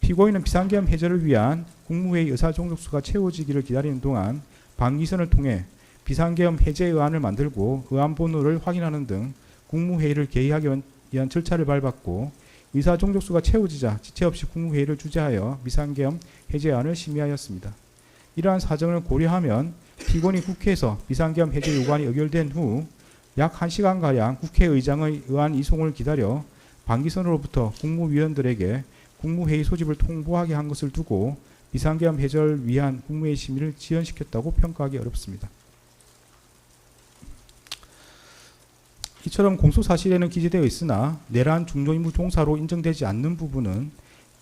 피고인은 비상계엄 해제를 위한 국무회의 의사종족수가 채워지기를 기다리는 동안 방기선을 통해 비상계엄 해제 의안을 만들고 의안 번호를 확인하는 등 국무회의를 개의하기 위한 절차를 밟았고 의사종족수가 채워지자 지체 없이 국무회의를 주재하여 비상계엄 해제안을 심의하였습니다. 이러한 사정을 고려하면 피고인이 국회에서 비상계엄 해제 요구안이 의결된 후 약 1시간가량 국회의장의 의안 이송을 기다려 방기선으로부터 국무위원들에게 국무회의 소집을 통보하게 한 것을 두고 비상계엄 해제를 위한 국무회의 심의를 지연시켰다고 평가하기 어렵습니다. 이처럼 공소사실에는 기재되어 있으나 내란 중요임무 종사로 인정되지 않는 부분은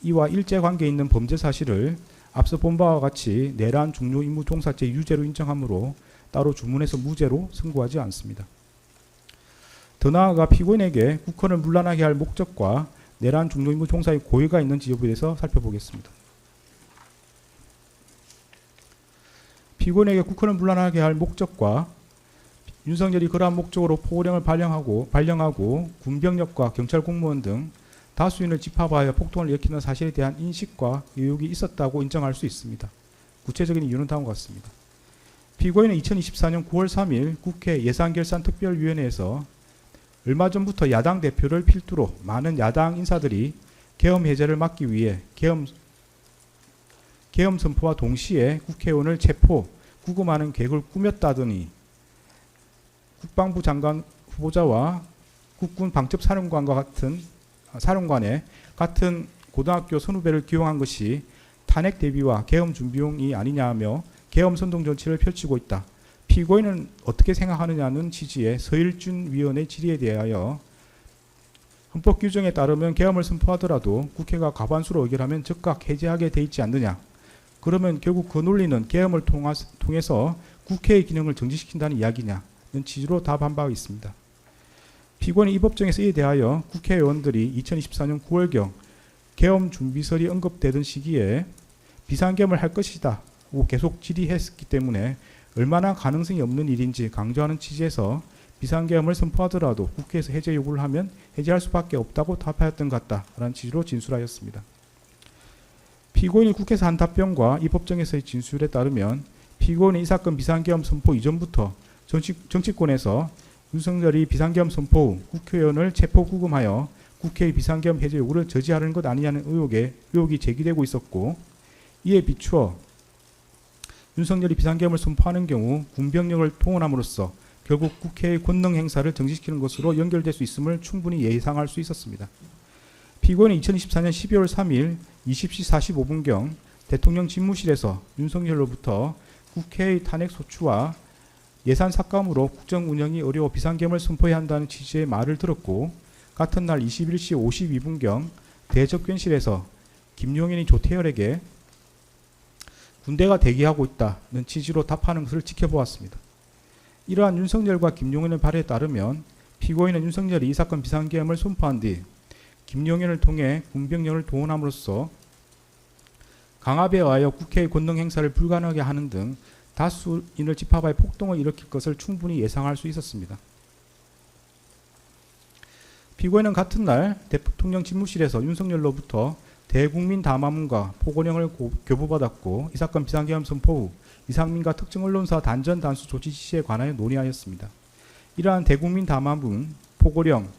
이와 일제관계 있는 범죄 사실을 앞서 본 바와 같이 내란 중요임무 종사죄 유죄로 인정하므로 따로 주문해서 무죄로 선고하지 않습니다. 더 나아가 피고인에게 국헌을 문란하게 할 목적과 내란 중요임무 종사의 고의가 있는지 여부에 대해서 살펴보겠습니다. 피고인에게 국헌을 문란하게 할 목적과 윤석열이 그러한 목적으로 포고령을 발령하고 군병력과 경찰 공무원 등 다수인을 집합하여 폭동을 일으키는 사실에 대한 인식과 의혹이 있었다고 인정할 수 있습니다. 구체적인 이유는 다음과 같습니다. 피고인은 2024년 9월 3일 국회 예산결산특별위원회에서 얼마 전부터 야당 대표를 필두로 많은 야당 인사들이 계엄 해제를 막기 위해 계엄 선포와 동시에 국회의원을 체포, 구금하는 계획을 꾸몄다더니 국방부 장관 후보자와 국군 방첩사령관의 같은 고등학교 선후배를 기용한 것이 탄핵 대비와 계엄 준비용이 아니냐며 계엄 선동 정치를 펼치고 있다. 피고인은 어떻게 생각하느냐는 취지의 서일준 위원의 질의에 대하여 헌법 규정에 따르면 계엄을 선포하더라도 국회가 과반수로 의결하면 즉각 해제하게 돼 있지 않느냐. 그러면 결국 그 논리는 계엄을 통해서 국회의 기능을 정지시킨다는 이야기냐는 취지로 답한 바가 있습니다. 피고인이 이 법정에서 이에 대하여 국회의원들이 2024년 9월경 계엄 준비설이 언급되던 시기에 비상계엄을 할 것이다 고 계속 질의했기 때문에 얼마나 가능성이 없는 일인지 강조하는 취지에서 비상계엄을 선포하더라도 국회에서 해제 요구를 하면 해제할 수밖에 없다고 답하였던 것 같다라는 취지로 진술하였습니다. 피고인이 국회에서 한 답변과 이 법정에서의 진술에 따르면 피고인은 이 사건 비상계엄 선포 이전부터 정치권에서 윤석열이 비상계엄 선포 후 국회의원을 체포 구금하여 국회의 비상계엄 해제 요구를 저지하는 것 아니냐는 의혹이 제기되고 있었고 이에 비추어 윤석열이 비상계엄을 선포하는 경우 군병력을 동원함으로써 결국 국회의 권능 행사를 정지시키는 것으로 연결될 수 있음을 충분히 예상할 수 있었습니다. 피고인은 2024년 12월 3일 20시 45분경 대통령 집무실에서 윤석열로부터 국회의 탄핵 소추와 예산 삭감으로 국정 운영이 어려워 비상계엄을 선포해야 한다는 취지의 말을 들었고 같은 날 21시 52분경 대접견실에서 김용현이 조태열에게 군대가 대기하고 있다는 취지로 답하는 것을 지켜보았습니다. 이러한 윤석열과 김용현의 발에 따르면 피고인은 윤석열이 이 사건 비상계엄을 선포한 뒤 김용현을 통해 군병력을 동원함으로써 강압에 의하여 국회의 권능 행사를 불가능하게 하는 등 다수인을 집합하여 폭동을 일으킬 것을 충분히 예상할 수 있었습니다. 피고인은 같은 날 대통령 집무실에서 윤석열로부터 대국민 담화문과 포고령을 교부받았고 이 사건 비상계엄 선포 후 이상민과 특정 언론사 단전 단수 조치 지시에 관하여 논의하였습니다. 이러한 대국민 담화문 포고령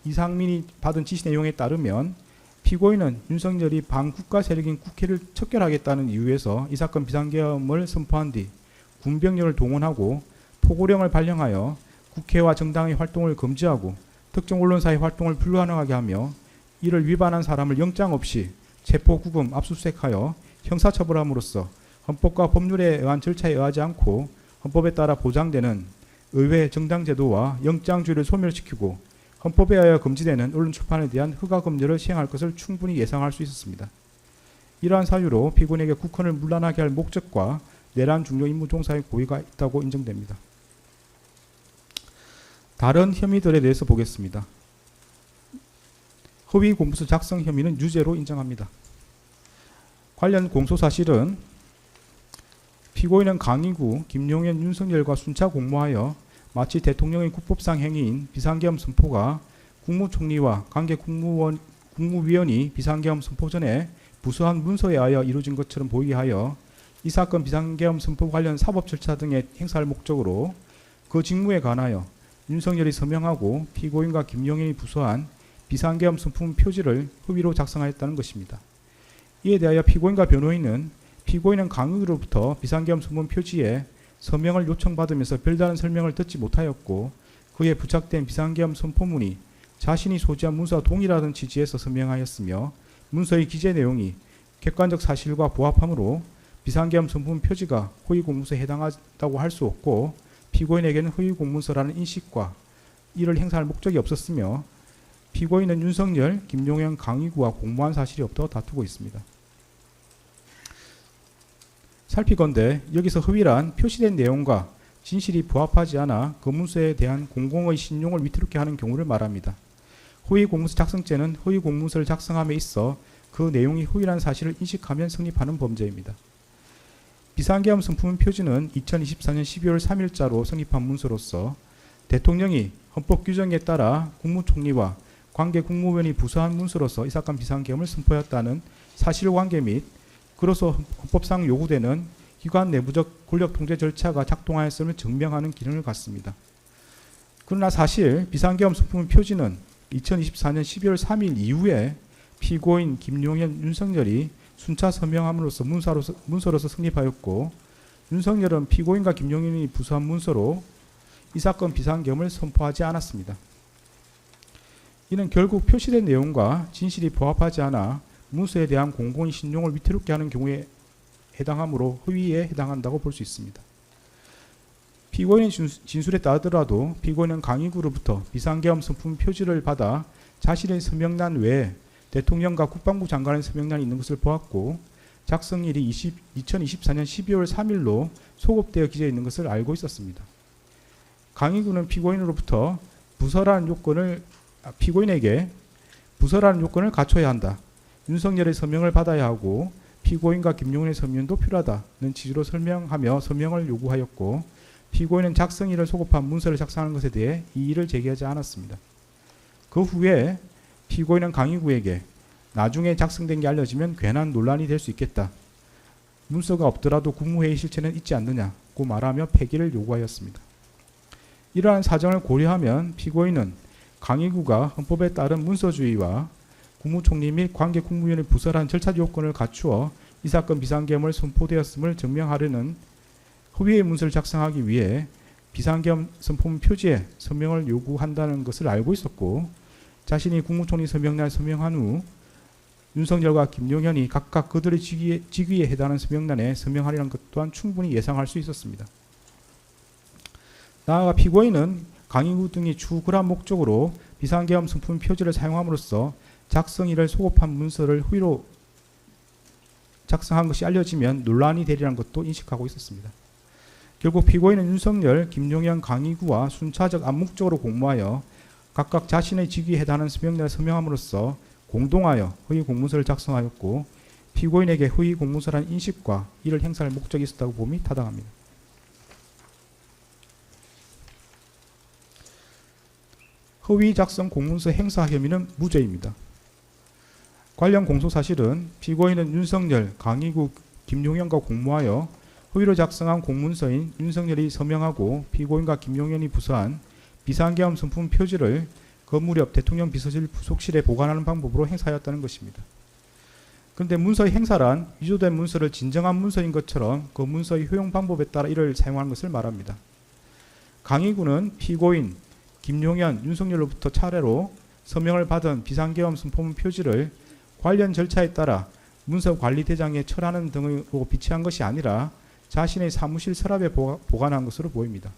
이상민이 받은 지시 내용에 따르면 피고인은 윤석열이 반국가 세력인 국회를 척결하겠다는 이유에서 이 사건 비상계엄을 선포한 뒤 군병력을 동원하고 포고령을 발령하여 국회와 정당의 활동을 금지하고 특정 언론사의 활동을 불가능하게 하며 이를 위반한 사람을 영장 없이 체포, 구금, 압수수색하여 형사처벌함으로써 헌법과 법률에 의한 절차에 의하지 않고 헌법에 따라 보장되는 의회 정당제도와 영장주의를 소멸시키고 헌법에 의하여 금지되는 언론 출판에 대한 허가 금지를 시행할 것을 충분히 예상할 수 있었습니다. 이러한 사유로 피고인에게 국헌을 문란하게 할 목적과 내란 중요 임무 종사의 고의가 있다고 인정됩니다. 다른 혐의들에 대해서 보겠습니다. 허위 공문서 작성 혐의는 유죄로 인정합니다. 관련 공소사실은 피고인은 강의구 김용현, 윤석열과 순차 공모하여 마치 대통령의 국법상 행위인 비상계엄 선포가 국무총리와 관계 국무위원이 비상계엄 선포 전에 부수한 문서에 의하여 이루어진 것처럼 보이게 하여 이 사건 비상계엄 선포 관련 사법 절차 등에 행사할 목적으로 그 직무에 관하여 윤석열이 서명하고 피고인과 김용현이 부수한 비상계엄 선포문 표지를 허위로 작성하였다는 것입니다. 이에 대하여 피고인과 변호인은 피고인은 강의구로부터 비상계엄 선포문 표지에 서명을 요청받으면서 별다른 설명을 듣지 못하였고 그에 부착된 비상계엄 선포문이 자신이 소지한 문서와 동일하다는 취지에서 서명하였으며 문서의 기재 내용이 객관적 사실과 부합하므로 비상계엄 선포문 표지가 허위 공문서에 해당한다고 할 수 없고 피고인에게는 허위 공문서라는 인식과 이를 행사할 목적이 없었으며 피고인은 윤석열, 김용현, 강의구와 공모한 사실이 없다고 다투고 있습니다. 살피건대 여기서 허위란 표시된 내용과 진실이 부합하지 않아 그 문서에 대한 공공의 신용을 위태롭게 하는 경우를 말합니다. 허위 공문서 작성죄는 허위 공문서를 작성함에 있어 그 내용이 허위라는 사실을 인식하면 성립하는 범죄입니다. 비상계엄 선포문 표지는 2024년 12월 3일자로 성립한 문서로서 대통령이 헌법 규정에 따라 국무총리와 관계 국무위원이 부서한 문서로서 이 사건 비상계엄을 선포했다는 사실관계 및 그로서 헌법상 요구되는 기관 내부적 권력 통제 절차가 작동하였음을 증명하는 기능을 갖습니다. 그러나 사실 비상계엄 선포문 표지는 2024년 12월 3일 이후에 피고인 김용현, 윤석열이 순차 서명함으로써 문서로서 성립하였고 윤석열은 피고인과 김용현이 부수한 문서로 이 사건 비상계엄을 선포하지 않았습니다. 이는 결국 표시된 내용과 진실이 부합하지 않아 문서에 대한 공공의 신용을 위태롭게 하는 경우에 해당하므로 허위에 해당한다고 볼 수 있습니다. 피고인의 진술에 따르더라도 피고인은 강의구로부터 비상계엄 선포문 표지를 받아 자신의 서명란 외에 대통령과 국방부 장관의 서명란이 있는 것을 보았고 작성일이 2024년 12월 3일로 소급되어 기재해 있는 것을 알고 있었습니다. 강의구는 피고인으로부터 피고인에게 부서라는 요건을 갖춰야 한다. 윤석열의 서명을 받아야 하고 피고인과 김용현의 서명도 필요하다는 취지로 설명하며 서명을 요구하였고 피고인은 작성일을 소급한 문서를 작성하는 것에 대해 이의를 제기하지 않았습니다. 그 후에 피고인은 강의구에게 나중에 작성된 게 알려지면 괜한 논란이 될 수 있겠다. 문서가 없더라도 국무회의 실체는 있지 않느냐고 말하며 폐기를 요구하였습니다. 이러한 사정을 고려하면 피고인은 강의구가 헌법에 따른 문서주의와 국무총리 및 관계 국무위원의 부설한 절차 요건을 갖추어 이 사건 비상계엄을 선포되었음을 증명하려는 허위의 문서를 작성하기 위해 비상계엄 선포문 표지에 서명을 요구한다는 것을 알고 있었고 자신이 국무총리 서명란에 서명한 후 윤석열과 김용현이 각각 그들의 직위에 해당하는 서명란에 서명하리라는 것 또한 충분히 예상할 수 있었습니다. 나아가 피고인은 강의구 등이 추구한 목적으로 비상계엄 선포문 표지를 사용함으로써 작성일을 소급한 문서를 허위로 작성한 것이 알려지면 논란이 되리라는 것도 인식하고 있었습니다. 결국 피고인은 윤석열, 김용현, 강의구와 순차적 암묵적으로 공모하여 각각 자신의 직위에 해당하는 서명란에 서명함으로써 공동하여 허위 공문서를 작성하였고 피고인에게 허위 공문서라는 인식과 이를 행사할 목적이 있었다고 봄이 타당합니다. 허위 작성 공문서 행사 혐의는 무죄입니다. 관련 공소사실은 피고인은 윤석열, 강의구, 김용현과 공모하여 허위로 작성한 공문서인 윤석열이 서명하고 피고인과 김용현이 부서한 비상계엄 선품 표지를 건물 옆 대통령 비서실 부속실에 보관하는 방법으로 행사하였다는 것입니다. 그런데 문서의 행사란 위조된 문서를 진정한 문서인 것처럼 그 문서의 효용 방법에 따라 이를 사용하는 것을 말합니다. 강희구는 피고인 김용현, 윤석열로부터 차례로 서명을 받은 비상계엄 선포문 표지를 관련 절차에 따라 문서관리대장에 철하는 등으로 비치한 것이 아니라 자신의 사무실 서랍에 보관한 것으로 보입니다.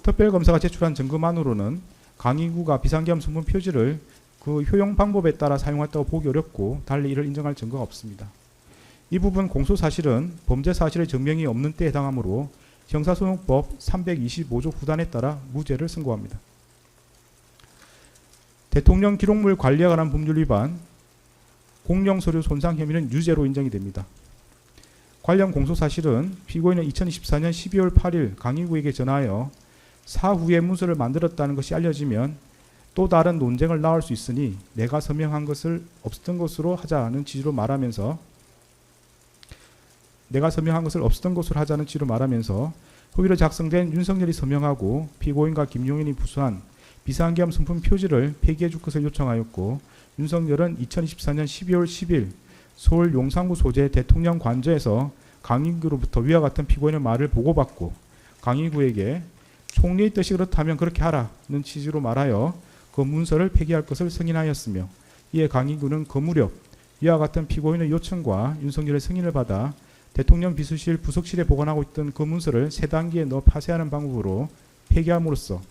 특별검사가 제출한 증거만으로는 강희구가 비상계엄 선포문 표지를 그 효용 방법에 따라 사용했다고 보기 어렵고 달리 이를 인정할 증거가 없습니다. 이 부분 공소사실은 범죄 사실의 증명이 없는 때에 해당하므로 형사소송법 325조 후단에 따라 무죄를 선고합니다. 대통령 기록물 관리에 관한 법률 위반, 공용서류 손상 혐의는 유죄로 인정이 됩니다. 관련 공소사실은 피고인은 2024년 12월 8일 강희구에게 전하여 사후에 문서를 만들었다는 것이 알려지면 또 다른 논쟁을 낳을 수 있으니 내가 서명한 것을 없었던 것으로 하자는 취지로 말하면서 허위로 작성된 윤석열이 서명하고 피고인과 김용현이 부수한 비상계엄 선품 표지를 폐기해 줄 것을 요청하였고, 윤석열은 2024년 12월 10일 서울 용산구 소재 대통령 관저에서 강희구로부터 위와 같은 피고인의 말을 보고받고 강희구에게 총리의 뜻이 그렇다면 그렇게 하라는 취지로 말하여 그 문서를 폐기할 것을 승인하였으며, 이에 강희구는 그 무렵 이와 같은 피고인의 요청과 윤석열의 승인을 받아 대통령 비서실 부속실에 보관하고 있던 그 문서를 세 단계에 넣어 파쇄하는 방법으로 폐기함으로써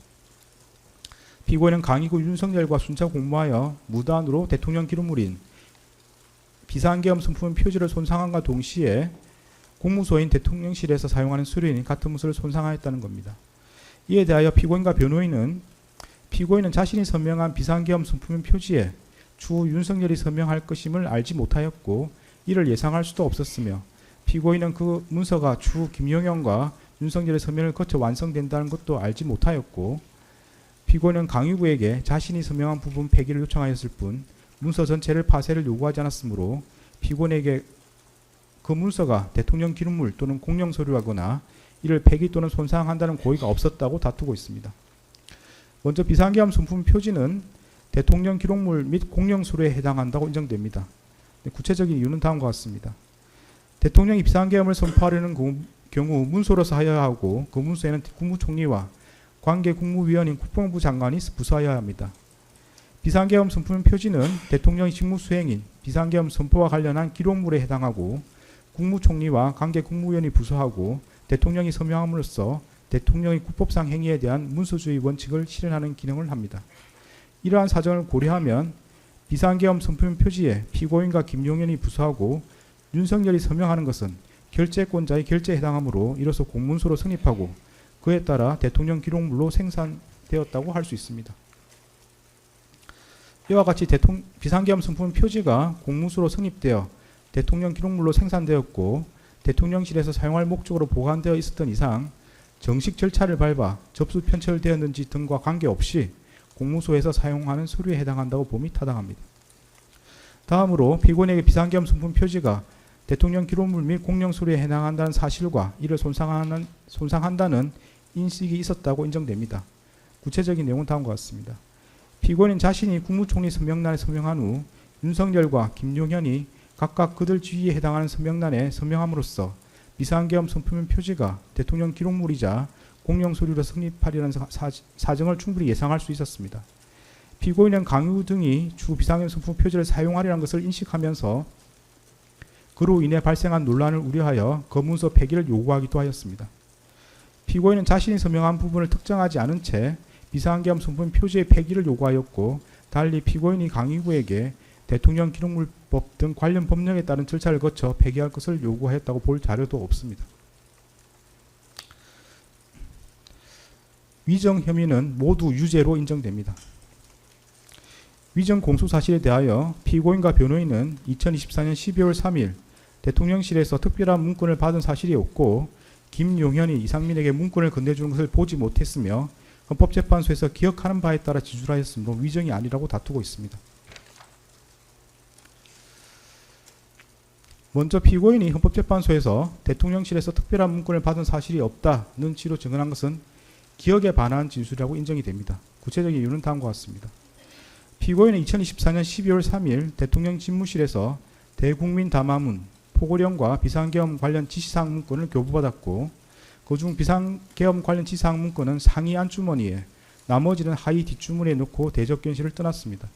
피고인은 강희구 윤석열과 순차 공모하여 무단으로 대통령 기록물인 비상계엄 선품 표지를 손상함과 동시에 공무소인 대통령실에서 사용하는 서류인 같은 문서를 손상하였다는 겁니다. 이에 대하여 피고인과 변호인은 피고인은 자신이 서명한 비상계엄 선품 표지에 추후 윤석열이 서명할 것임을 알지 못하였고 이를 예상할 수도 없었으며, 피고인은 그 문서가 추후 김용현과 윤석열의 서명을 거쳐 완성된다는 것도 알지 못하였고, 피고인은 강희구에게 자신이 서명한 부분 폐기를 요청하였을 뿐 문서 전체를 파쇄를 요구하지 않았으므로 피고인에게 그 문서가 대통령 기록물 또는 공용 서류하거나 이를 폐기 또는 손상한다는 고의가 없었다고 다투고 있습니다. 먼저 비상계엄 선품 표지는 대통령 기록물 및 공용 서류에 해당한다고 인정됩니다. 구체적인 이유는 다음과 같습니다. 대통령이 비상계엄을 선포하려는 경우 문서로서 하여야 하고 그 문서에는 국무총리와 관계 국무위원인 국방부 장관이 부서하여야 합니다. 비상계엄 선품 표지는 대통령의 직무수행인 비상계엄 선포와 관련한 기록물에 해당하고 국무총리와 관계 국무위원이 부서하고 대통령이 서명함으로써 대통령의 국법상 행위에 대한 문서주의 원칙을 실현하는 기능을 합니다. 이러한 사정을 고려하면 비상계엄 선품 표지에 피고인과 김용현이 부서하고 윤석열이 서명하는 것은 결재권자의 결재에 해당하므로 이로써 공문서로 성립하고 그에 따라 대통령 기록물로 생산되었다고 할 수 있습니다. 이와 같이 비상계엄 선품 표지가 공문서로 성립되어 대통령 기록물로 생산되었고 대통령실에서 사용할 목적으로 보관되어 있었던 이상 정식 절차를 밟아 접수 편철되었는지 등과 관계없이 공무소에서 사용하는 서류에 해당한다고 봄이 타당합니다. 다음으로 피고인에게 비상계엄 선품 표지가 대통령 기록물 및 공용 서류에 해당한다는 사실과 이를 손상한다는 인식이 있었다고 인정됩니다. 구체적인 내용은 다음과 같습니다. 피고인은 자신이 국무총리 서명란에 서명한 후 윤석열과 김용현이 각각 그들 지위에 해당하는 서명란에 서명함으로써 비상계엄 선품 표지가 대통령 기록물이자 공용 서류로 성립하리라는 사정을 충분히 예상할 수 있었습니다. 피고인은 강희구 등이 추후 비상계엄 선품 표지를 사용하리라는 것을 인식하면서 그로 인해 발생한 논란을 우려하여 그 문서 폐기를 요구하기도 하였습니다. 피고인은 자신이 서명한 부분을 특정하지 않은 채 비상계엄 선품 표지의 폐기를 요구하였고, 달리 피고인이 강희구에게 대통령 기록물법 등 관련 법령에 따른 절차를 거쳐 폐기할 것을 요구하였다고 볼 자료도 없습니다. 위정 혐의는 모두 유죄로 인정됩니다. 위정 공소 사실에 대하여 피고인과 변호인은 2024년 12월 3일 대통령실에서 특별한 문건을 받은 사실이 없고 김용현이 이상민에게 문건을 건네주는 것을 보지 못했으며 헌법재판소에서 기억하는 바에 따라 지출하였으므로 위정이 아니라고 다투고 있습니다. 먼저 피고인이 헌법재판소에서 대통령실에서 특별한 문건을 받은 사실이 없다는 취지로 증언한 것은 기억에 반한 진술이라고 인정이 됩니다. 구체적인 이유는 다음과 같습니다. 피고인은 2024년 12월 3일 대통령 집무실에서 대국민 담화문, 포고령과 비상계엄 관련 지시사항 문건을 교부받았고 그중 비상계엄 관련 지시사항 문건은 상위 안주머니에 나머지는 하위 뒷주머니에 넣고 대접견실을 떠났습니다.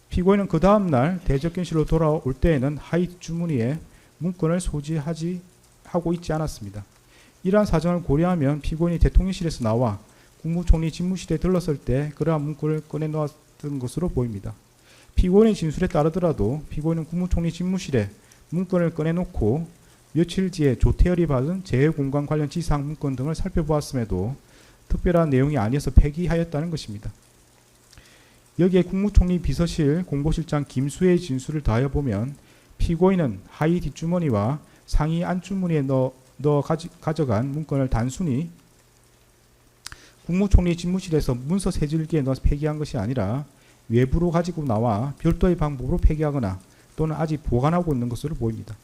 피고인은 그 다음날 대접견실로 돌아올 때에는 하위 뒷주머니에 문건을 소지하고 있지 않았습니다. 이러한 사정을 고려하면 피고인이 대통령실에서 나와 국무총리 집무실에 들렀을 때 그러한 문건을 꺼내놓았던 것으로 보입니다. 피고인의 진술에 따르더라도 피고인은 국무총리 집무실에 문건을 꺼내놓고 며칠 뒤에 조태열이 받은 재해공간 관련 지시사항 문건 등을 살펴보았음에도 특별한 내용이 아니어서 폐기하였다는 것입니다. 여기에 국무총리 비서실 공보실장 김수혜의 진술을 더하여 보면 피고인은 하위 뒷주머니와 상위 안주머니에 가져간 문건을 단순히 국무총리 집무실에서 문서 세줄기에 넣어서 폐기한 것이 아니라 외부로 가지고 나와 별도의 방법으로 폐기하거나 또는 아직 보관하고 있는 것으로 보입니다.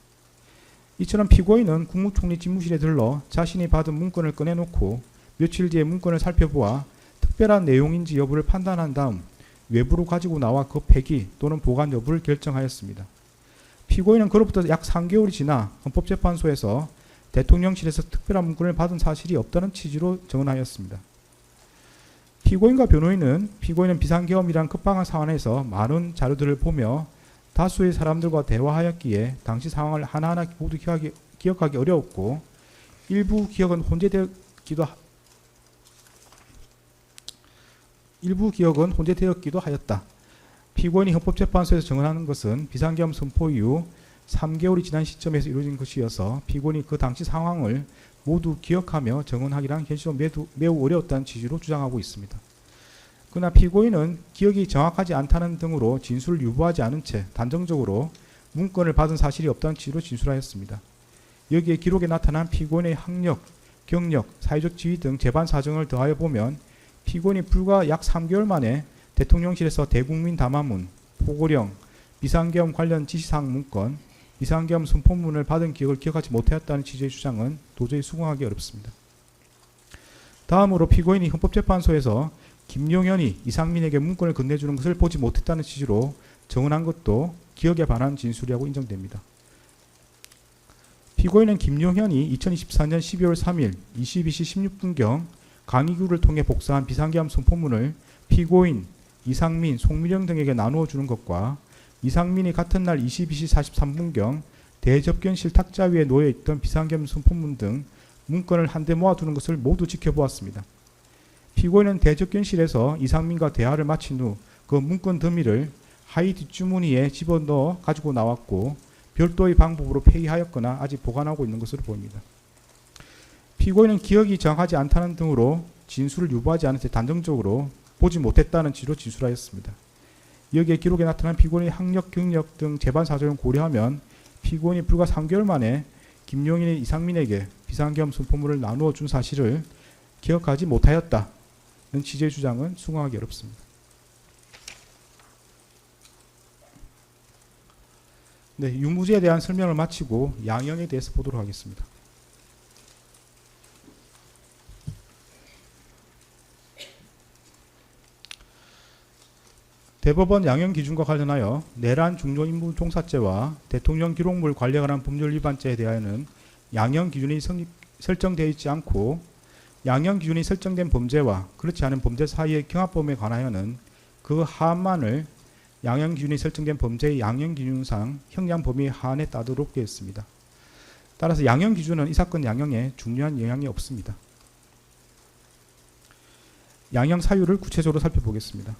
이처럼 피고인은 국무총리 집무실에 들러 자신이 받은 문건을 꺼내놓고 며칠 뒤에 문건을 살펴보아 특별한 내용인지 여부를 판단한 다음 외부로 가지고 나와 그 폐기 또는 보관 여부를 결정하였습니다. 피고인은 그로부터 약 3개월이 지나 헌법재판소에서 대통령실에서 특별한 문건을 받은 사실이 없다는 취지로 증언하였습니다. 피고인과 변호인은 비상계엄이란 급박한 상황에서 많은 자료들을 보며 다수의 사람들과 대화하였기에 당시 상황을 하나하나 모두 기억하기 어려웠고 일부 기억은 혼재되었기도 하였다. 피고인이 헌법재판소에서 증언하는 것은 비상계엄 선포 이후 3개월이 지난 시점에서 이루어진 것이어서 피고인이 그 당시 상황을 모두 기억하며 증언하기란 현실로 매우 어려웠다는 취지로 주장하고 있습니다. 그러나 피고인은 기억이 정확하지 않다는 등으로 진술을 유보하지 않은 채 단정적으로 문건을 받은 사실이 없다는 취지로 진술하였습니다. 여기에 기록에 나타난 피고인의 학력, 경력, 사회적 지위 등 재반 사정을 더하여 보면 피고인이 불과 약 3개월 만에 대통령실에서 대국민 담화문, 포고령, 비상계엄 관련 지시사항 문건, 비상계엄 선포문을 받은 기억을 기억하지 못하였다는 취지의 주장은 도저히 수긍하기 어렵습니다. 다음으로 피고인이 헌법재판소에서 김용현이 이상민에게 문건을 건네주는 것을 보지 못했다는 취지로 증언한 것도 기억에 반한 진술이라고 인정됩니다. 피고인은 김용현이 2024년 12월 3일 22시 16분경 강의구를 통해 복사한 비상계엄 선포문을 피고인, 이상민, 송미령 등에게 나누어 주는 것과 이상민이 같은 날 22시 43분경 대접견실 탁자 위에 놓여있던 비상계엄 선포문 등 문건을 한데 모아두는 것을 모두 지켜보았습니다. 피고인은 대접견실에서 이상민과 대화를 마친 후 그 문건 더미를 하위 뒷주머니에 집어넣어 가지고 나왔고 별도의 방법으로 폐기하였거나 아직 보관하고 있는 것으로 보입니다. 피고인은 기억이 정확하지 않다는 등으로 진술을 유보하지 않은 채 단정적으로 보지 못했다는 취지로 진술하였습니다. 여기에 기록에 나타난 피고인의 학력, 경력 등 재반 사정을 고려하면 피고인이 불과 3개월 만에 김용인의 이상민에게 비상계엄 선포문을 나누어 준 사실을 기억하지 못하였다는 취지의 주장은 수긍하기 어렵습니다. 네, 유무죄에 대한 설명을 마치고 양형에 대해서 보도록 하겠습니다. 대법원 양형 기준과 관련하여 내란 중요임무 종사죄와 대통령 기록물 관리에 관한 법률 위반죄에 대하여는 양형 기준이 설정되어 있지 않고 양형 기준이 설정된 범죄와 그렇지 않은 범죄 사이의 경합범에 관하여는 그 하한만을 양형 기준이 설정된 범죄의 양형 기준상 형량 범위 하한에 따르도록 되어 있습니다. 따라서 양형 기준은 이 사건 양형에 중요한 영향이 없습니다. 양형 사유를 구체적으로 살펴보겠습니다.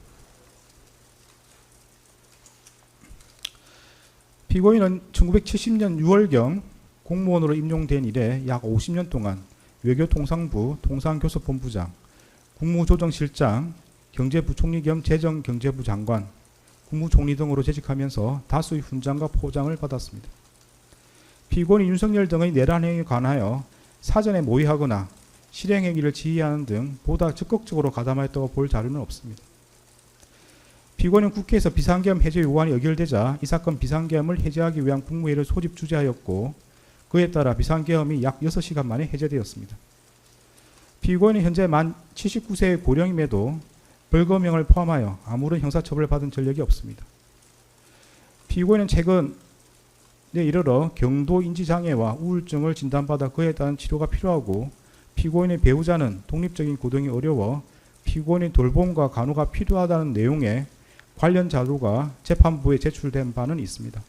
피고인은 1970년 6월경 공무원으로 임용된 이래 약 50년 동안 외교통상부 통상교섭본부장, 국무조정실장, 경제부총리 겸 재정경제부 장관, 국무총리 등으로 재직하면서 다수의 훈장과 포장을 받았습니다. 피고인 윤석열 등의 내란 행위에 관하여 사전에 모의하거나 실행행위를 지휘하는 등 보다 적극적으로 가담하였다고 볼 자료는 없습니다. 피고인은 국회에서 비상계엄 해제 요구안이 의결되자 이 사건 비상계엄을 해제하기 위한 국무회의를 소집 주재하였고 그에 따라 비상계엄이 약 6시간 만에 해제되었습니다. 피고인은 현재 만 79세의 고령임에도 벌금형을 포함하여 아무런 형사처벌을 받은 전력이 없습니다. 피고인은 최근에 이르러 경도 인지장애와 우울증을 진단받아 그에 따른 치료가 필요하고 피고인의 배우자는 독립적인 고동이 어려워 피고인의 돌봄과 간호가 필요하다는 내용의 관련 자료가 재판부에 제출된 바는 있습니다.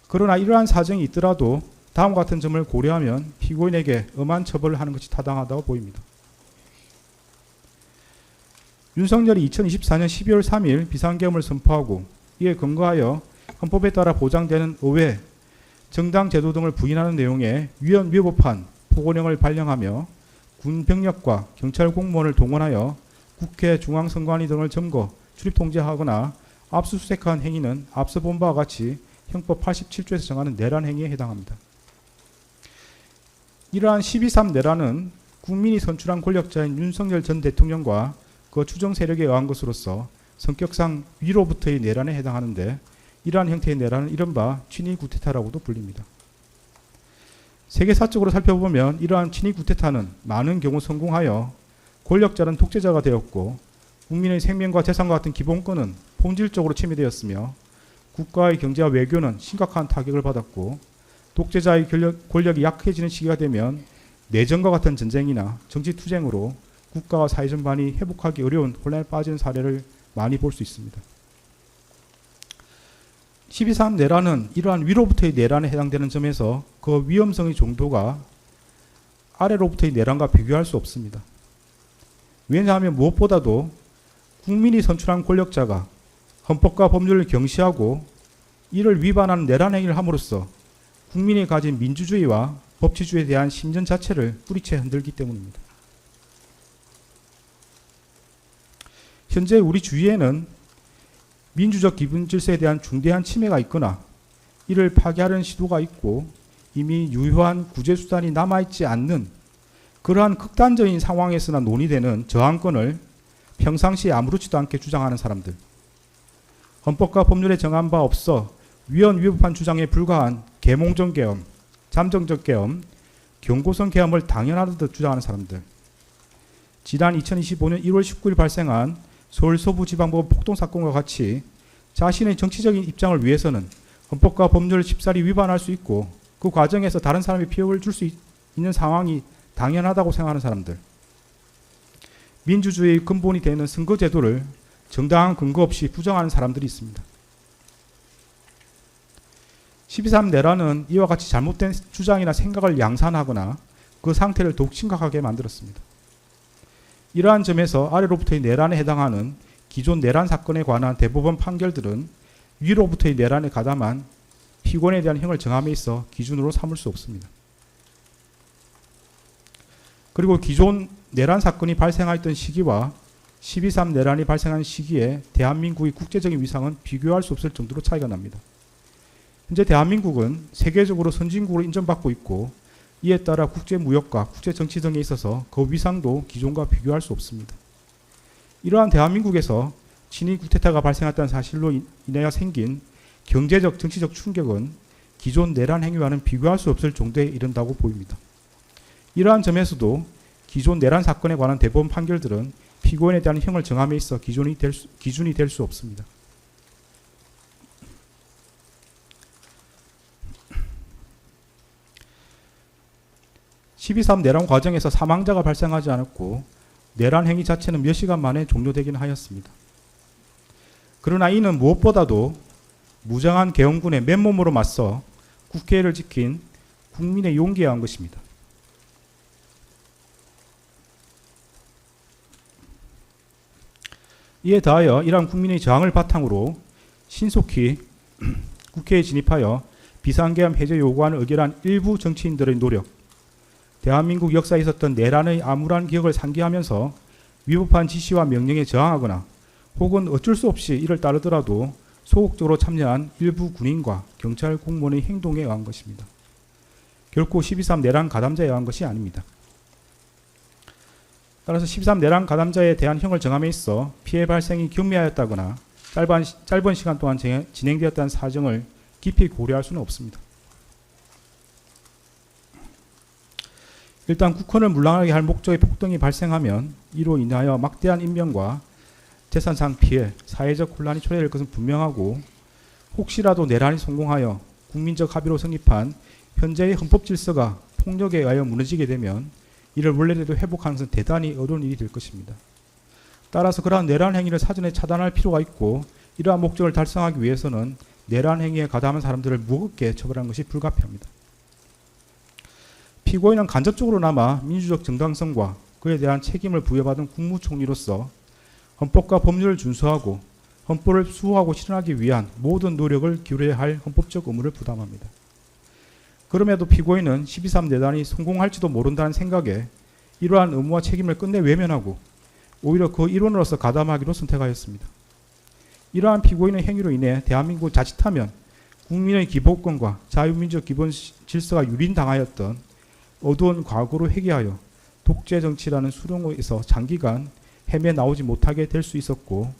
그러나 이러한 사정이 있더라도 다음과 같은 점을 고려하면 피고인에게 엄한 처벌을 하는 것이 타당하다고 보입니다. 윤석열이 2024년 12월 3일 비상계엄을 선포하고 이에 근거하여 헌법에 따라 보장되는 의회, 정당 제도 등을 부인하는 내용의 위헌위법한 포고령을 발령하며 군 병력과 경찰 공무원을 동원하여 국회 중앙선관위 등을 점거, 출입 통제하거나 압수수색한 행위는 앞서 본 바와 같이 형법 87조에서 정하는 내란 행위에 해당합니다. 이러한 12.3 내란은 국민이 선출한 권력자인 윤석열 전 대통령과 그 추정 세력에 의한 것으로서 성격상 위로부터의 내란에 해당하는데 이러한 형태의 내란은 이른바 친위 구테타라고도 불립니다. 세계사적으로 살펴보면 이러한 친위 구테타는 많은 경우 성공하여 권력자는 독재자가 되었고 국민의 생명과 재산과 같은 기본권은 본질적으로 침해되었으며 국가의 경제와 외교는 심각한 타격을 받았고 독재자의 권력이 약해지는 시기가 되면 내전과 같은 전쟁이나 정치투쟁으로 국가와 사회 전반이 회복하기 어려운 혼란에 빠지는 사례를 많이 볼 수 있습니다. 12.3 내란은 이러한 위로부터의 내란에 해당되는 점에서 그 위험성의 정도가 아래로부터의 내란과 비교할 수 없습니다. 왜냐하면 무엇보다도 국민이 선출한 권력자가 헌법과 법률을 경시하고 이를 위반하는 내란 행위를 함으로써 국민이 가진 민주주의와 법치주의에 대한 신전 자체를 뿌리채 흔들기 때문입니다. 현재 우리 주위에는 민주적 기본 질서에 대한 중대한 침해가 있거나 이를 파괴하려는 시도가 있고 이미 유효한 구제수단이 남아있지 않는 그러한 극단적인 상황에서나 논의되는 저항권을 평상시에 아무렇지도 않게 주장하는 사람들, 헌법과 법률에 정한 바 없어 위헌위법한 주장에 불과한 계몽적 계엄, 잠정적 계엄, 경고성 계엄을 당연하듯 주장하는 사람들, 지난 2025년 1월 19일 발생한 서울 서부지방법원 폭동사건과 같이 자신의 정치적인 입장을 위해서는 헌법과 법률을 쉽사리 위반할 수 있고 그 과정에서 다른 사람이 피해를 줄 수 있는 상황이 당연하다고 생각하는 사람들, 민주주의의 근본이 되는 선거제도를 정당한 근거 없이 부정하는 사람들이 있습니다. 12.3 내란은 이와 같이 잘못된 주장이나 생각을 양산하거나 그 상태를 더욱 심각하게 만들었습니다. 이러한 점에서 아래로부터의 내란에 해당하는 기존 내란 사건에 관한 대법원 판결들은 위로부터의 내란에 가담한 피고인에 대한 형을 정함에 있어 기준으로 삼을 수 없습니다. 그리고 기존 내란 사건이 발생하였던 시기와 12.3 내란이 발생한 시기에 대한민국의 국제적인 위상은 비교할 수 없을 정도로 차이가 납니다. 현재 대한민국은 세계적으로 선진국으로 인정받고 있고 이에 따라 국제무역과 국제정치 등에 있어서 그 위상도 기존과 비교할 수 없습니다. 이러한 대한민국에서 친위 구테타가 발생했다는 사실로 인하여 생긴 경제적, 정치적 충격은 기존 내란 행위와는 비교할 수 없을 정도에 이른다고 보입니다. 이러한 점에서도 기존 내란 사건에 관한 대법원 판결들은 피고인에 대한 형을 정함에 있어 기준이 될 수 없습니다. (12.3) 내란 과정에서 사망자가 발생하지 않았고 내란 행위 자체는 몇 시간 만에 종료되긴 하였습니다. 그러나 이는 무엇보다도 무장한 계엄군의 맨몸으로 맞서 국회를 지킨 국민의 용기에 의한 것입니다. 이에 더하여 이러한 국민의 저항을 바탕으로 신속히 국회에 진입하여 비상계엄 해제 요구안을 의결한 일부 정치인들의 노력, 대한민국 역사에 있었던 내란의 암울한 기억을 상기하면서 위법한 지시와 명령에 저항하거나 혹은 어쩔 수 없이 이를 따르더라도 소극적으로 참여한 일부 군인과 경찰 공무원의 행동에 의한 것입니다. 결코 12.3 내란 가담자에 의한 것이 아닙니다. 따라서 13 내란 가담자에 대한 형을 정함에 있어 피해 발생이 경미하였다거나 짧은 시간 동안 진행되었다는 사정을 깊이 고려할 수는 없습니다. 일단 국헌을 물랑하게 할 목적의 폭동이 발생하면 이로 인하여 막대한 인명과 재산상 피해, 사회적 혼란이 초래될 것은 분명하고, 혹시라도 내란이 성공하여 국민적 합의로 성립한 현재의 헌법 질서가 폭력에 의하여 무너지게 되면 이를 원래대로 회복하는 것은 대단히 어려운 일이 될 것입니다. 따라서 그러한 내란 행위를 사전에 차단할 필요가 있고, 이러한 목적을 달성하기 위해서는 내란 행위에 가담한 사람들을 무겁게 처벌하는 것이 불가피합니다. 피고인은 간접적으로나마 민주적 정당성과 그에 대한 책임을 부여받은 국무총리로서 헌법과 법률을 준수하고 헌법을 수호하고 실현하기 위한 모든 노력을 기울여야 할 헌법적 의무를 부담합니다. 그럼에도 피고인은 12.3 내란이 성공할지도 모른다는 생각에 이러한 의무와 책임을 끝내 외면하고 오히려 그 일원으로서 가담하기로 선택하였습니다. 이러한 피고인의 행위로 인해 대한민국을 자칫하면 국민의 기본권과 자유민주적 기본 질서가 유린당하였던 어두운 과거로 회귀하여 독재 정치라는 수렁에서 장기간 헤매 나오지 못하게 될 수 있었고,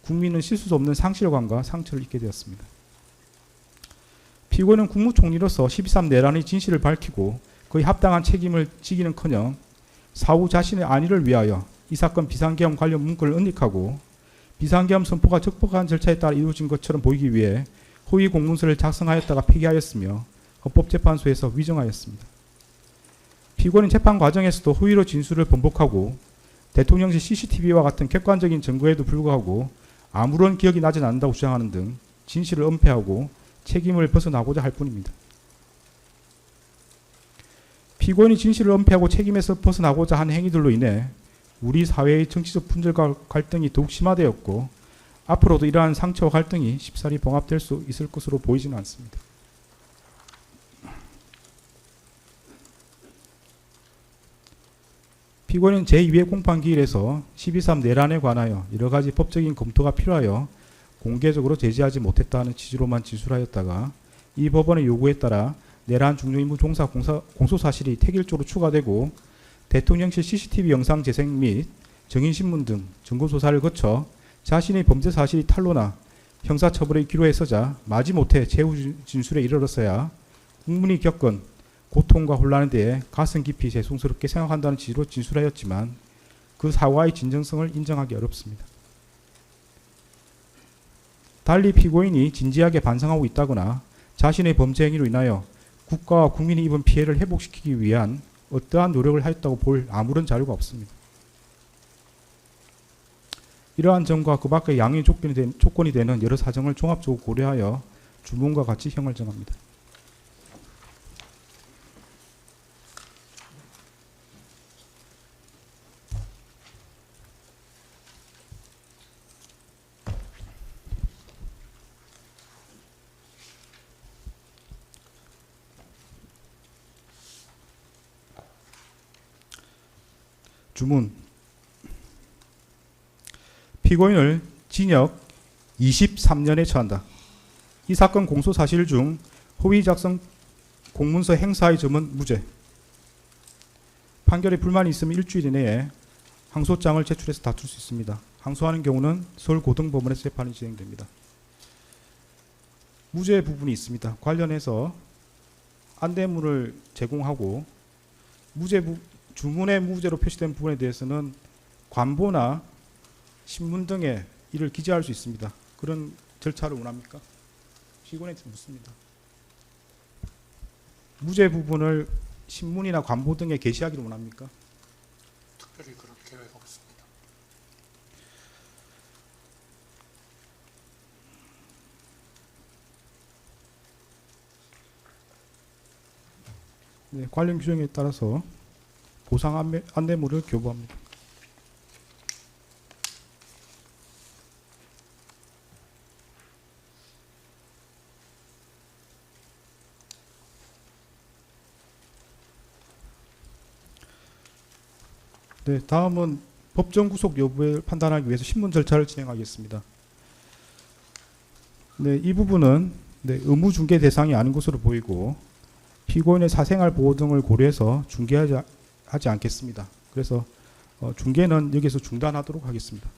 국민은 씻을 수 없는 상실감과 상처를 입게 되었습니다. 피고인은 국무총리로서 12.3 내란의 진실을 밝히고 그에 합당한 책임을 지기는커녕 사후 자신의 안위를 위하여 이 사건 비상계엄 관련 문건을 은닉하고 비상계엄 선포가 적법한 절차에 따라 이루어진 것처럼 보이기 위해 허위 공문서를 작성하였다가 폐기하였으며 헌법재판소에서 위정하였습니다. 피고인은 재판 과정에서도 허위로 진술을 번복하고 대통령실 CCTV와 같은 객관적인 증거에도 불구하고 아무런 기억이 나진 않는다고 주장하는 등 진실을 은폐하고 책임을 벗어나고자 할 뿐입니다. 피고인이 진실을 은폐하고 책임에서 벗어나고자 한 행위들로 인해 우리 사회의 정치적 분열과 갈등이 더욱 심화되었고, 앞으로도 이러한 상처와 갈등이 쉽사리 봉합될 수 있을 것으로 보이지는 않습니다. 피고인은 제2회 공판기일에서 12.3 내란에 관하여 여러 가지 법적인 검토가 필요하여 공개적으로 제지하지 못했다는 취지로만 진술하였다가 이 법원의 요구에 따라 내란 중요임무 종사 공소사실이 택일조로 추가되고 대통령실 CCTV 영상 재생 및 증인신문 등 증거조사를 거쳐 자신의 범죄 사실이 탄로나 형사처벌의 기로에 서자 마지못해 최후 진술에 이르렀어야 국민이 겪은 고통과 혼란에 대해 가슴 깊이 죄송스럽게 생각한다는 취지로 진술하였지만 그 사과의 진정성을 인정하기 어렵습니다. 달리 피고인이 진지하게 반성하고 있다거나 자신의 범죄 행위로 인하여 국가와 국민이 입은 피해를 회복시키기 위한 어떠한 노력을 하였다고 볼 아무런 자료가 없습니다. 이러한 점과 그 밖의 양의 조건이 되는 여러 사정을 종합적으로 고려하여 주문과 같이 형을 정합니다. 주문. 피고인을 징역 23년에 처한다. 이 사건 공소 사실 중 허위 작성 공문서 행사의 점은 무죄. 판결에 불만이 있으면 일주일 이내에 항소장을 제출해서 다툴 수 있습니다. 항소하는 경우는 서울고등법원에서 재판이 진행됩니다. 무죄 부분이 있습니다. 관련해서 안대문을 제공하고 주문의 무죄로 표시된 부분에 대해서는 관보나 신문 등에 이를 기재할 수 있습니다. 그런 절차를 원합니까? 피고인한테 묻습니다. 무죄 부분을 신문이나 관보 등에 게시하기를 원합니까? 특별히 그럴 계획 없습니다. 네, 관련 규정에 따라서 보상 안내물을 교부합니다. 네, 다음은 법정 구속 여부를 판단하기 위해서 신문 절차를 진행하겠습니다. 네, 이 부분은 의무 중개 대상이 아닌 것으로 보이고 피고인의 사생활 보호 등을 고려해서 중개하지 않겠습니다. 그래서 중계는 여기서 중단하도록 하겠습니다.